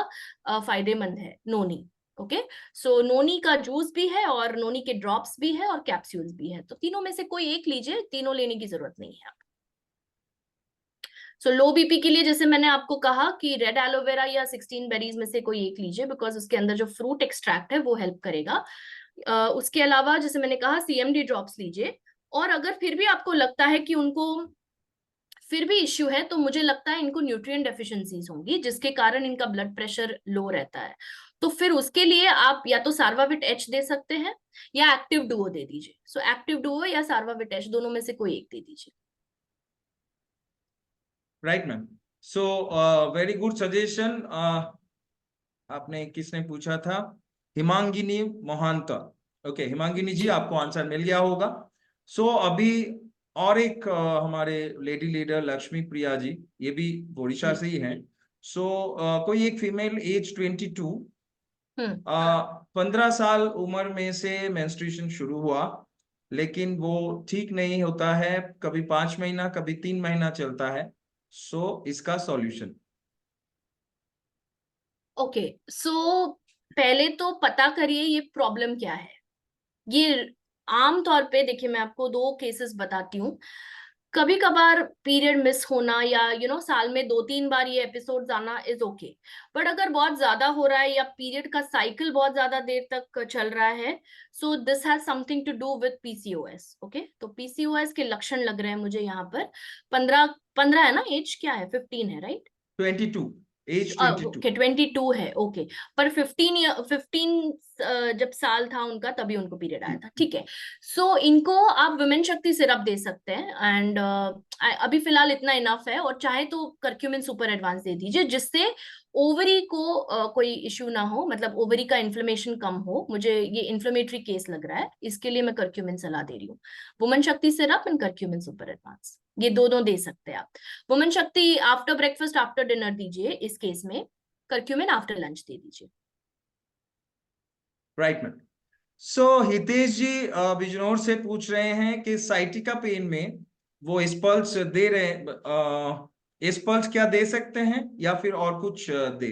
फायदेमंद है नोनी। ओके, सो नोनी का जूस भी है और नोनी के ड्रॉप्स भी है और कैप्सूल्स भी है, तो तीनों में से कोई एक लीजिए, तीनों लेने की जरूरत नहीं है। सो लो बीपी के लिए जैसे मैंने आपको कहा कि रेड एलोवेरा या 16 बेरीज में से कोई एक लीजिए, बिकॉज उसके अंदर जो फ्रूट एक्सट्रैक्ट है वो हेल्प करेगा। उसके अलावा जैसे मैंने कहा CMD ड्रॉप्स लीजिए, और अगर फिर भी आपको लगता है कि उनको फिर भी इश्यू है, तो मुझे लगता है इनको न्यूट्रिएंट डेफिशिएंसीज होंगी, जिसके कारण इनका ब्लड प्रेशर लो रहता है। तो फिर उसके लिए आप या तो सार्वाविट H दे सकते हैं या एक्टिव डुओ दे दीजिए। सो एक्टिव डुओ या सार्वाविट H दोनों में से कोई एक दे दीजिए। Right ma'am, so very good suggestion. आपने किसने पूछा था? हिमांगिनी मोहांता। ओके हिमांगिनी जी, जी आपको आंसर मिल गया होगा। सो अभी और एक हमारे लेडी लीडर लक्ष्मी प्रिया जी, ये भी ओडिशा जी। से ही हैं। सो कोई एक फीमेल एज 22, 15 साल उम्र में से मेंस्ट्रुएशन शुरू हुआ, लेकिन वो ठीक नहीं होता है, कभी 5 महीना कभी 3 महीना चलता है। सो इसका सॉल्यूशन? ओके, सो पहले तो पता करिए ये प्रॉब्लम क्या है। ये आम तौर पे देखिए, मैं आपको 2 केसेस बताती हूँ। कभी कभार पीरियड मिस होना या साल में 2-3 बार ये एपिसोड्स आना इज ओके, बट अगर बहुत ज्यादा हो रहा है या पीरियड का साइकिल बहुत ज्यादा देर तक चल रहा है, so this has something to do with PCOS। Okay, तो PCOS के लक्षण लग रहे हैं मुझे यहाँ पर। 15 है ना, एज क्या है? 15 है, राइट? 22। एज 22। ओके 22 है, ओके। पर 15 जब साल था उनका तभी उनको पीरियड आया था, ठीक है। सो इनको आप विमेन शक्ति सिरप दे सकते हैं, एंड अभी फिलहाल इतना इनफ है। और चाहे तो कर्क्यूमिन सुपर एडवांस दे दीजिए, जिससे ओवरी को कोई इश्यू ना हो, मतलब ओवरी का इन्फ्लेमेशन कम हो। मुझे ये इन्फ्लेमेटरी केस लग रहा है, इसके लिए मैं कर्क्यूमिन सलाह दे रही हूँ। वुमन शक्ति syrup and curcumin super advance, ये दोनों दे सकते हैं आप। वुमन शक्ति आफ्टर ब्रेकफास्ट आफ्टर डिनर दीजिए इस केस में, कर्क्यूमिन आफ्टर लंच दे दीजिए। Right ma'am. So Hitesh ji Bijnor से पूछ रहे हैं कि साइटिका पेन में वो स्पल्स दे रहे हैं, स्पल्स क्या दे सकते हैं या फिर और कुछ दे,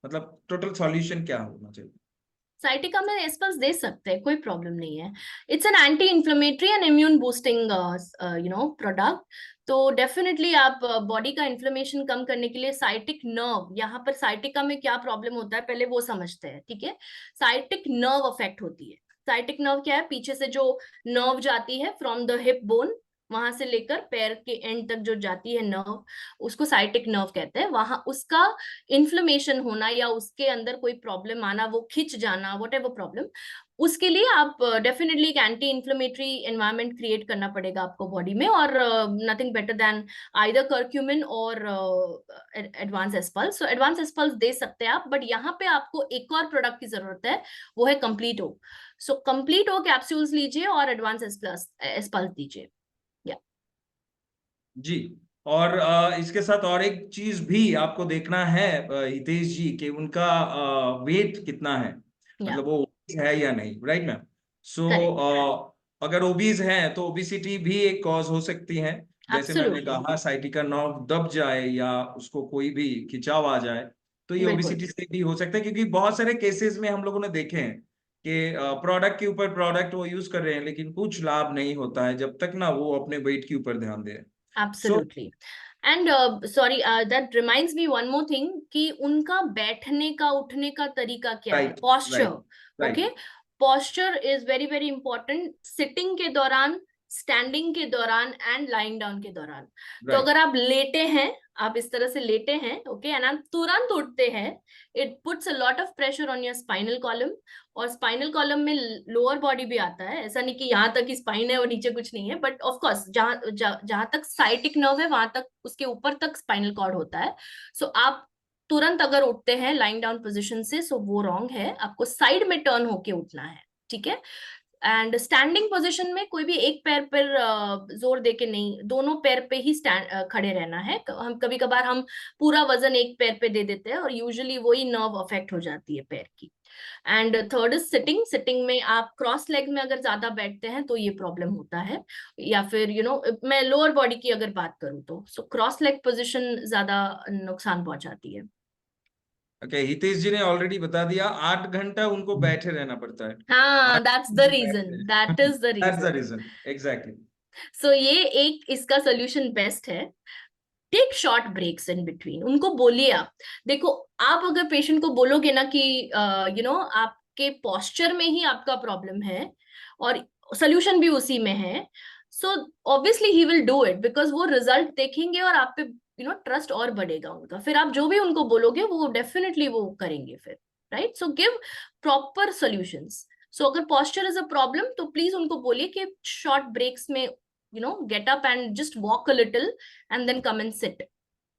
मतलब टोटल सॉल्यूशन क्या होना चाहिए? साइटिका में एस्पल्स दे सकते हैं, कोई प्रॉब्लम नहीं है। It's an anti inflammatory and immune boosting product. तो डेफिनेटली आप बॉडी का इन्फ्लेमेशन कम करने के लिए साइटिक नर्व, यहाँ पर साइटिका में क्या प्रॉब्लम होता है पहले वो समझते हैं, ठीक है। साइटिक नर्व अफेक्ट होती है। साइटिक नर्व क्या है? पीछे से जो नर्व जाती है फ्रॉम द हिप बोन, वहां से लेकर पैर के एंड तक जो जाती है नर्व, उसको साइटिक नर्व कहते हैं। वहां उसका इन्फ्लेमेशन होना या उसके अंदर कोई प्रॉब्लम आना, वो खिंच जाना, वट एवर प्रॉब्लम, उसके लिए आप डेफिनेटली एक एंटी इन्फ्लेमेटरी एनवायरनमेंट क्रिएट करना पड़ेगा आपको बॉडी में। और nothing better than either curcumin और एडवांस एस्पल्स। सो एडवांस एस्पल्स दे सकते हैं आप, बट यहाँ पे आपको एक और प्रोडक्ट की जरूरत है, वो है कंप्लीट ओ। सो कंप्लीट ओ कैप्सूल्स लीजिए और एडवांस एस्पल्स दीजिए। जी। और इसके साथ और एक चीज भी आपको देखना है हितेश जी, कि उनका वेट कितना है, मतलब वो obese है या नहीं, राइट मैम? सो अगर ओबीज है तो ओबिसिटी भी एक कॉज हो सकती है। जैसे मैंने कहा, साइटिका नर्व दब जाए या उसको कोई भी खिंचाव आ जाए तो ये ओबिसिटी से भी हो सकता है, क्योंकि बहुत सारे केसेस में हम लोगों ने देखे हैं कि प्रोडक्ट के ऊपर प्रोडक्ट वो यूज कर रहे हैं लेकिन कुछ लाभ नहीं होता है जब तक ना वो अपने वेट के ऊपर ध्यान दे। Absolutely. And sorry, that reminds me one more thing कि उनका बैठने का उठने का तरीका क्या है, posture, okay? Posture is very very important, sitting के दौरान, स्टैंडिंग के दौरान एंड लाइंग डाउन के दौरान। तो अगर आप लेटे हैं, आप इस तरह से लेटे हैं, ओके, एंड आप तुरंत उठते हैं, it puts a lot of pressure on your spinal column. और स्पाइनल कॉलम में लोअर बॉडी भी आता है, ऐसा नहीं कि यहाँ तक ही स्पाइन है और नीचे कुछ नहीं है, बट ऑफ कोर्स जहां तक साइटिक नर्व है वहां तक, उसके ऊपर तक स्पाइनल कॉर्ड होता है। सो आप तुरंत अगर उठते हैं लाइंग डाउन पोजिशन से, सो वो रॉन्ग है, आपको साइड में टर्न होके उठना है, ठीक है। एंड स्टैंडिंग पोजीशन में कोई भी एक पैर पर जोर देके नहीं, दोनों पैर पे ही खड़े रहना है। हम कभी कभार हम पूरा वजन एक पैर पे दे देते हैं और यूजुअली वही नर्व अफेक्ट हो जाती है पैर की। And third is sitting. Sitting में आप क्रॉस लेग में अगर ज्यादा बैठते हैं तो ये प्रॉब्लम होता है। या फिर मैं लोअर बॉडी की अगर बात करूँ तो सो क्रॉस लेग पोजिशन ज्यादा नुकसान पहुंचाती है। ओके, हितेश जी ने ऑलरेडी बता दिया, 8 घंटा उनको बैठे रहना पड़ता है। हाँ, that's the reason, that is the reason, exactly. So ये एक इसका सोल्यूशन बेस्ट है, take short breaks in between. उनको बोलिए, आप देखो, आप अगर पेशेंट को बोलोगे ना कि आपके पोस्चर में ही आपका प्रॉब्लम है और सोल्यूशन भी उसी में है, so obviously he will do it, because वो रिजल्ट देखेंगे और आप पे ट्रस्ट और बढ़ेगा उनका। फिर आप जो भी उनको बोलोगे वो डेफिनेटली वो करेंगे फिर, right? So give proper solutions. So अगर पोस्चर इज अ प्रॉब्लम तो प्लीज उनको बोलिए कि शॉर्ट ब्रेक्स में get up and just walk a little and then come and sit.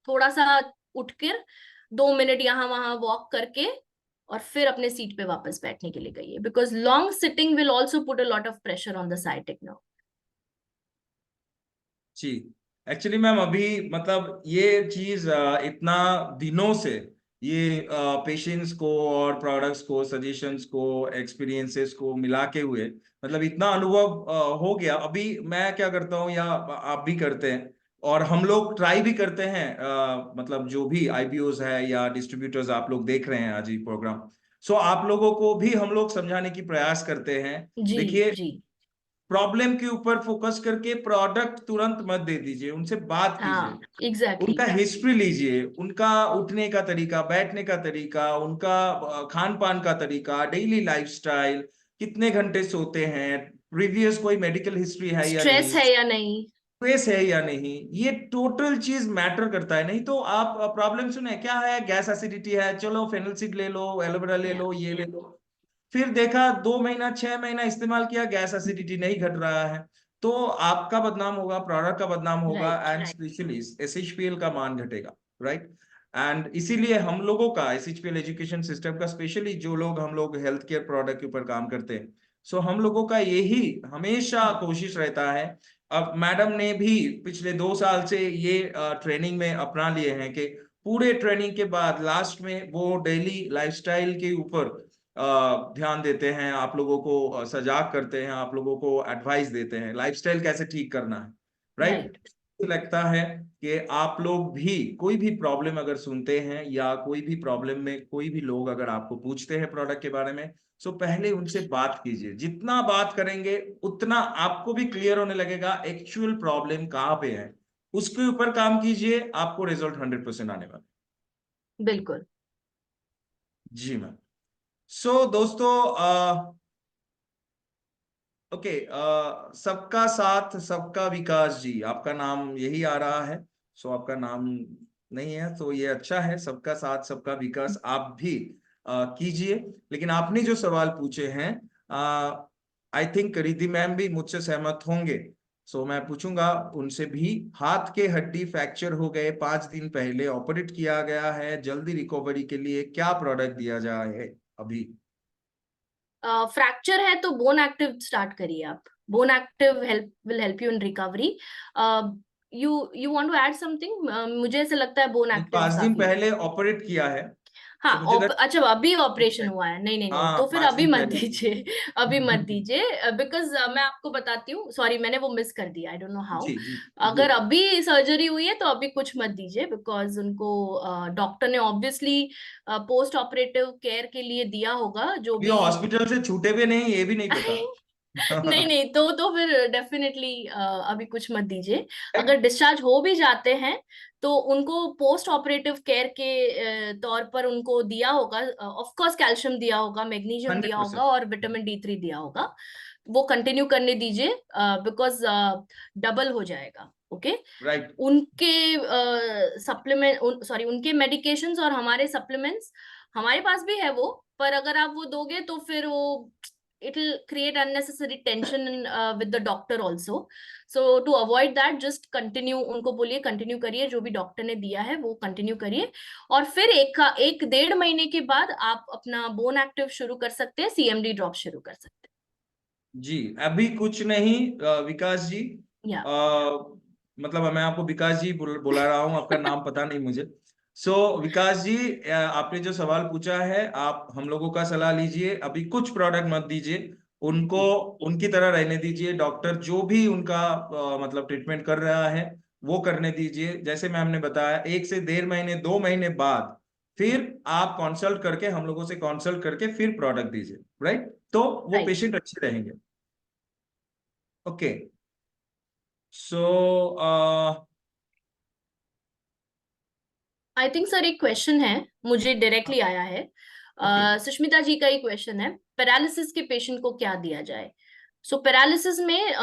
थोड़ा सा उठकर 2 मिनट यहाँ वहां वॉक करके और फिर अपने सीट पे वापस बैठने के लिए गइए, because long sitting will also put a lot of pressure on the sciatic nerve. जी, एक्चुअली मैम अभी मतलब ये चीज इतना दिनों से ये पेशेंट्स को और प्रोडक्ट्स को, सजेशंस को, एक्सपीरियंसेस को मिला के हुए मतलब इतना अनुभव हो गया। अभी मैं क्या करता हूँ या आप भी करते हैं और हम लोग ट्राई भी करते हैं, मतलब जो भी आईपीओज है या डिस्ट्रीब्यूटर्स आप लोग देख रहे हैं आज ये प्रोग्राम, सो आप लोगों को भी हम लोग समझाने की प्रयास करते हैं। देखिए, प्रॉब्लम के ऊपर फोकस करके प्रोडक्ट तुरंत मत दे दीजिए, उनसे बात कीजिए, exactly. उनका हिस्ट्री लीजिए, उनका उठने का तरीका, बैठने का तरीका, उनका खान पान का तरीका, डेली लाइफस्टाइल, कितने घंटे सोते हैं, प्रीवियस कोई मेडिकल हिस्ट्री है या नहीं, स्ट्रेस है या नहीं, स्पेस है या नहीं, ये टोटल चीज मैटर करता है। नहीं तो आप प्रॉब्लम सुने क्या है, गैस एसिडिटी है, चलो फेनलसिड ले लो, एलोवेरा ले लो, ये ले लो, फिर देखा 2 महीना 6 महीना इस्तेमाल किया, गैस एसिडिटी नहीं घट रहा है, तो आपका बदनाम होगा, प्रोडक्ट का बदनाम होगा, राइट एंड स्पेशली SHPL का मान घटेगा, राइट। एंड इसीलिए हम लोगों का SHPL एजुकेशन सिस्टम का, स्पेशली जो लोग हम लोग हेल्थ केयर प्रोडक्ट के ऊपर काम करते हैं, सो हम लोगों का यही हमेशा कोशिश रहता है। अब मैडम ने भी पिछले 2 साल से ये ट्रेनिंग में अपना लिए हैं कि पूरे ट्रेनिंग के बाद लास्ट में वो डेली लाइफस्टाइल के ऊपर ध्यान देते हैं, आप लोगों को सजाग करते हैं, आप लोगों को एडवाइस देते हैं लाइफस्टाइल कैसे ठीक करना है, राइट। राइट लगता है कि आप लोग भी कोई भी प्रॉब्लम अगर सुनते हैं, या कोई भी प्रॉब्लम में कोई भी लोग अगर आपको पूछते हैं प्रोडक्ट के बारे में, सो पहले उनसे बात कीजिए। जितना बात करेंगे उतना आपको भी क्लियर होने लगेगा एक्चुअल प्रॉब्लम कहाँ पे है, उसके ऊपर काम कीजिए, आपको रिजल्ट 100% आने वाला। बिल्कुल। जी मैम। सो दोस्तों, ओके, सबका साथ सबका विकास जी, आपका नाम यही आ रहा है। सो आपका नाम नहीं है तो ये अच्छा है, सबका साथ सबका विकास आप भी कीजिए। लेकिन आपने जो सवाल पूछे हैं, आई थिंक रिद्धि मैम भी मुझसे सहमत होंगे। सो मैं पूछूंगा उनसे भी, हाथ के हड्डी फ्रैक्चर हो गए, 5 दिन पहले ऑपरेट किया गया है, जल्दी रिकवरी के लिए क्या प्रोडक्ट दिया जाए अभी? फ्रैक्चर है तो बोन एक्टिव स्टार्ट करिए आप। Bone active will help you in recovery. You want to add something? मुझे ऐसा लगता है बोन एक्टिव 5 दिन काफी। पहले ऑपरेट किया है, हाँ तो मुझे अच्छा अभी ऑपरेशन हुआ है? नहीं नहीं नहीं, हाँ तो फिर 5 अभी दिन मत पहले। दीजिए। अभी मत दीजिए, बिकॉज मैं आपको बताती हूँ, सॉरी मैंने वो मिस कर दिया, आई डोंट नो हाउ। जी जी जी। अगर अभी सर्जरी हुई है तो अभी कुछ मत दीजिए, बिकॉज उनको डॉक्टर ने ऑब्वियसली पोस्ट ऑपरेटिव केयर के लिए दिया होगा जो ये भी। हॉस्पिटल से छूटे भी नहीं, ये भी नहीं पता। नहीं नहीं, तो फिर डेफिनेटली अभी कुछ मत दीजिए। अगर डिस्चार्ज हो भी जाते हैं तो उनको पोस्ट ऑपरेटिव केयर के तौर पर उनको दिया होगा, ऑफ कोर्स कैल्शियम दिया होगा, मैग्नीशियम दिया होगा 100%। और विटामिन D3 दिया होगा। वो कंटिन्यू करने दीजिए, बिकॉज डबल हो जाएगा। ओके। राइट। उनके सप्लीमेंट, सॉरी उनके मेडिकेशंस और हमारे सप्लीमेंट्स हमारे पास भी है वो, पर अगर आप वो दोगे तो फिर वो it will create unnecessary tension with the doctor also. So to avoid that, just continue, उनको बोलिए कंटिन्यू करिए, जो भी डॉक्टर ने दिया है वो कंटिन्यू करिए। और फिर 1-1.5 महीने के बाद आप अपना बोन एक्टिव शुरू कर सकते हैं, CMD ड्रॉप शुरू कर सकते जी अभी कुछ नहीं, विकास जी, हैं। या मतलब मैं आपको विकास जी बुला रहा हूँ, आपका नाम पता नहीं मुझे। सो विकास जी, आपने जो सवाल पूछा है, आप हम लोगों का सलाह लीजिए, अभी कुछ प्रोडक्ट मत दीजिए, उनको उनकी तरह रहने दीजिए। डॉक्टर जो भी उनका मतलब ट्रीटमेंट कर रहा है वो करने दीजिए। जैसे मैम ने बताया, 1 से 1.5 महीने 2 महीने बाद फिर आप कंसल्ट करके, हम लोगों से कंसल्ट करके फिर प्रोडक्ट दीजिए, राइट। तो वो राइट। पेशेंट अच्छे रहेंगे। Okay. So I think sir एक क्वेश्चन है, मुझे डायरेक्टली आया है। ओके। सुष्मिता जी का ही क्वेश्चन है, पैरालिसिस के पेशेंट को क्या दिया जाए? सो पैरालिसिस में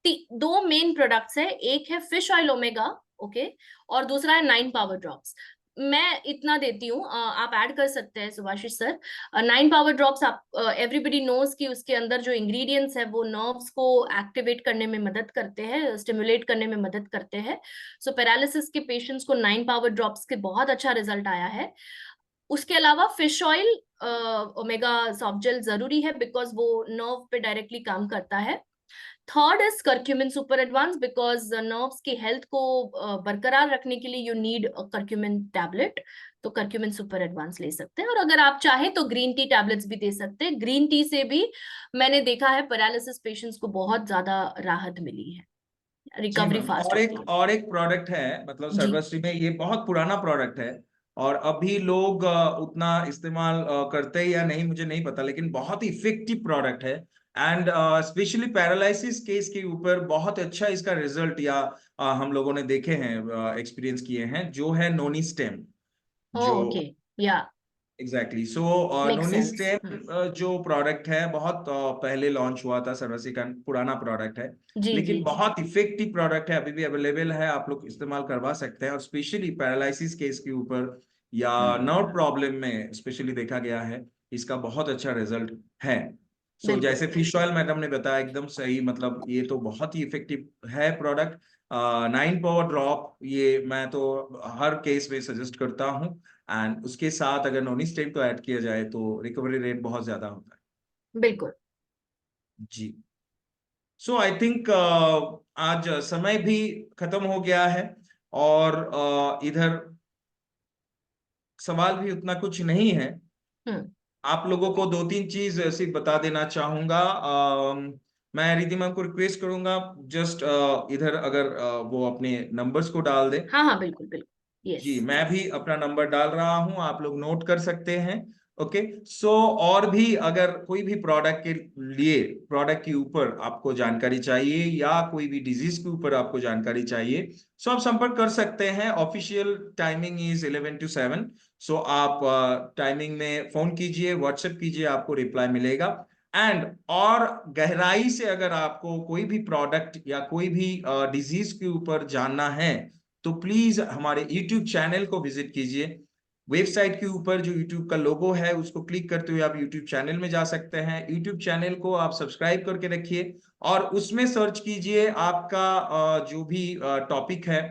2 मेन प्रोडक्ट्स है, एक है फिश ऑयल ओमेगा, ओके, और दूसरा है 9 पावर ड्रॉप्स। मैं इतना देती हूँ, आप ऐड कर सकते हैं सुभाषिश सर। 9 पावर ड्रॉप्स, आप एवरीबडी नोज कि उसके अंदर जो इंग्रेडिएंट्स है वो नर्व्स को एक्टिवेट करने में मदद करते हैं, स्टिमुलेट करने में मदद करते हैं। सो पैरालिसिस के पेशेंट्स को 9 पावर ड्रॉप्स के बहुत अच्छा रिजल्ट आया है। उसके अलावा fish oil omega soft gel जरूरी है, बिकॉज वो नर्व पे डायरेक्टली काम करता है। Third is curcumin super advance, because nerves की हेल्थ को बरकरार रखने के लिए यू नीड करक्यूमिन टैबलेट, तो करक्यूमिन सुपर एडवांस ले सकते हैं। और अगर आप चाहें तो ग्रीन टी टैबलेट्स भी दे सकते हैं। ग्रीन टी से भी मैंने देखा है पैरालिसिस पेशेंट्स को बहुत ज्यादा राहत मिली है, जी रिकवरी मैम, फास्ट और होती है। और एक प्रोडक्ट है, मतलब जी। सर्वश्री में, ये बहुत पुराना प्रोडक्ट है और अभी लोग उतना इस्तेमाल करते हैं या नहीं मुझे नहीं पता, लेकिन बहुत ही इफेक्टिव प्रोडक्ट है। एंड स्पेशली पैरालिसिस केस के ऊपर बहुत अच्छा इसका रिजल्ट, या हम लोगों ने देखे हैं, एक्सपीरियंस किए हैं, जो है नोनी स्टेम। जो ओके। या एग्जैक्टली। सो Makes नोनी sense. स्टेम जो प्रोडक्ट है बहुत पहले लॉन्च हुआ था, सर्वसी का पुराना प्रोडक्ट है, जी लेकिन जी बहुत इफेक्टिव प्रोडक्ट है, अभी भी अवेलेबल है, आप लोग इस्तेमाल करवा सकते हैं। और स्पेशली पैरालिसिस केस के ऊपर या नर्व प्रॉब्लम में स्पेशली देखा गया है, इसका बहुत अच्छा रिजल्ट है। सो बिल्कुल जैसे फिश ऑयल मैडम ने बताया, एकदम सही, मतलब ये तो बहुत ही इफेक्टिव है प्रोडक्ट। 9 पावर ड्रॉप, ये मैं तो हर केस में सजेस्ट करता हूँ। एंड उसके साथ अगर नॉनी स्टेम को ऐड किया जाए तो रिकवरी रेट बहुत ज्यादा होता है। बिल्कुल। जी। सो आई थिंक आज समय भी खत्म हो गया है, और इधर सवाल भी उतना कुछ नहीं है। हम्म आप लोगों को 2-3 चीज सिर्फ बता देना चाहूंगा। मैं रिद्धिमा को रिक्वेस्ट करूंगा, जस्ट इधर अगर वो अपने नंबर्स को डाल दे। हाँ हाँ बिल्कुल बिल्कुल। जी, यस। मैं भी अपना नंबर डाल रहा हूं, आप लोग नोट कर सकते हैं। ओके। सो और भी अगर कोई भी प्रोडक्ट के लिए, प्रोडक्ट के ऊपर आपको जानकारी चाहिए या कोई भी डिजीज के ऊपर आपको जानकारी चाहिए, सो आप संपर्क कर सकते हैं। Official timing is 11 to 7। सो आप टाइमिंग में फोन कीजिए, व्हाट्सएप कीजिए, आपको रिप्लाई मिलेगा। एंड और गहराई से अगर आपको कोई भी प्रोडक्ट या कोई भी डिजीज के ऊपर जानना है, तो प्लीज हमारे YouTube चैनल को विजिट कीजिए। वेबसाइट के ऊपर जो YouTube का लोगो है उसको क्लिक करते हुए आप YouTube चैनल में जा सकते हैं। YouTube चैनल को आप सब्सक्राइब करके रखिए और उसमें सर्च कीजिए आपका जो भी टॉपिक है,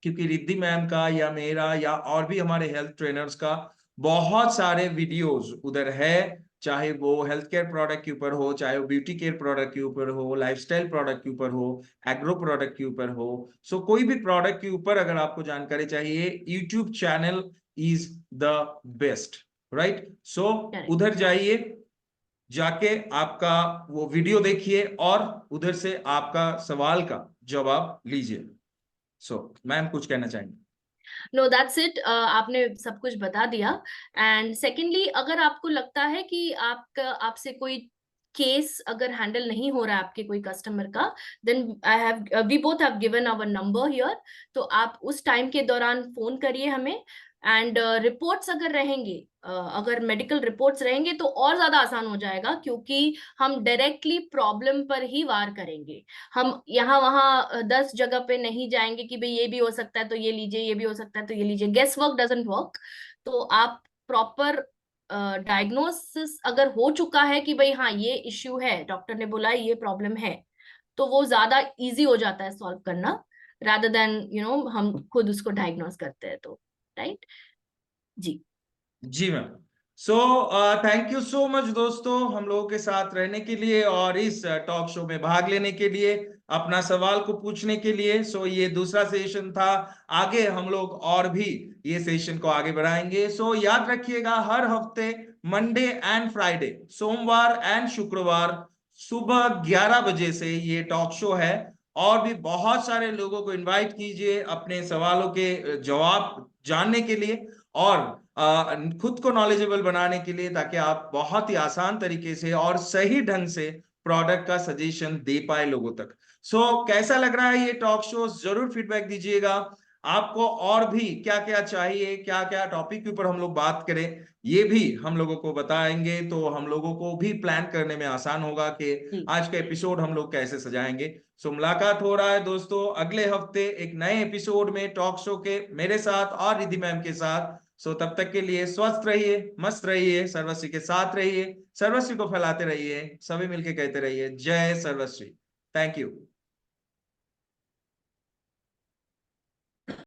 क्योंकि रिद्धि मैम का या मेरा या और भी हमारे हेल्थ ट्रेनर्स का बहुत सारे वीडियोस उधर है, चाहे वो हेल्थ केयर प्रोडक्ट के ऊपर हो, चाहे वो ब्यूटी केयर प्रोडक्ट के ऊपर हो, लाइफस्टाइल प्रोडक्ट के ऊपर हो, एग्रो प्रोडक्ट के ऊपर हो। सो कोई भी प्रोडक्ट के ऊपर अगर आपको जानकारी चाहिए, YouTube channel is the best, right. So correct. उधर जाइए, जाके आपका वो वीडियो देखिए और उधर से आपका सवाल का जवाब लीजिए। सो मैम कुछ कहना चाहेंगे? नो दैट्स इट, आपने सब कुछ बता दिया। एंड सेकेंडली, अगर आपको लगता है कि आपसे कोई केस अगर हैंडल नहीं हो रहा है आपके कोई कस्टमर का, then we both have given our number here. तो आप उस टाइम के दौरान फोन करिए हमें। एंड रिपोर्ट्स अगर रहेंगे, अगर मेडिकल रिपोर्ट्स रहेंगे तो और ज्यादा आसान हो जाएगा, क्योंकि हम डायरेक्टली प्रॉब्लम पर ही वार करेंगे। हम यहाँ वहाँ 10 जगह पे नहीं जाएंगे कि भाई ये भी हो सकता है तो ये लीजिए, ये भी हो सकता है तो ये लीजिए। Guess work doesn't work. तो आप प्रॉपर डायग्नोसिस अगर हो चुका है कि भाई हाँ ये इश्यू है, डॉक्टर ने बोला ये प्रॉब्लम है, तो वो ज्यादा इजी हो जाता है सॉल्व करना, रादर देन हम खुद उसको डायग्नोस करते हैं तो। राइट। जी। जी ma'am. So thank you so much दोस्तों, हम लोगों के साथ रहने के लिए और इस टॉक शो में भाग लेने के लिए, अपना सवाल को पूछने के लिए। सो ये दूसरा सेशन था, आगे हम लोग और भी ये सेशन को आगे बढ़ाएंगे। सो याद रखिएगा, हर हफ्ते मंडे एंड फ्राइडे, सोमवार एंड शुक्रवार सुबह 11 बजे से ये टॉक शो है। और भी बहुत सारे लोगों को इनवाइट कीजिए अपने सवालों के जवाब जानने के लिए और खुद को नॉलेजेबल बनाने के लिए, ताकि आप बहुत ही आसान तरीके से और सही ढंग से प्रोडक्ट का सजेशन दे पाए लोगों तक। सो कैसा लग रहा है ये टॉक शो, जरूर फीडबैक दीजिएगा। आपको और भी क्या क्या चाहिए, क्या क्या टॉपिक के ऊपर हम लोग बात करें, ये भी हम लोगों को बताएंगे, तो हम लोगों को भी प्लान करने में आसान होगा कि आज का एपिसोड हम लोग कैसे सजाएंगे। सो मुलाकात हो रहा है दोस्तों अगले हफ्ते एक नए एपिसोड में टॉक शो के, मेरे साथ और रिद्धि मैम के साथ। सो तब तक के लिए स्वस्थ रहिए, मस्त रहिए, सर्वश्री के साथ रहिए, सर्वश्री को फैलाते रहिए, सभी मिलके कहते रहिए जय सर्वश्री। Thank you.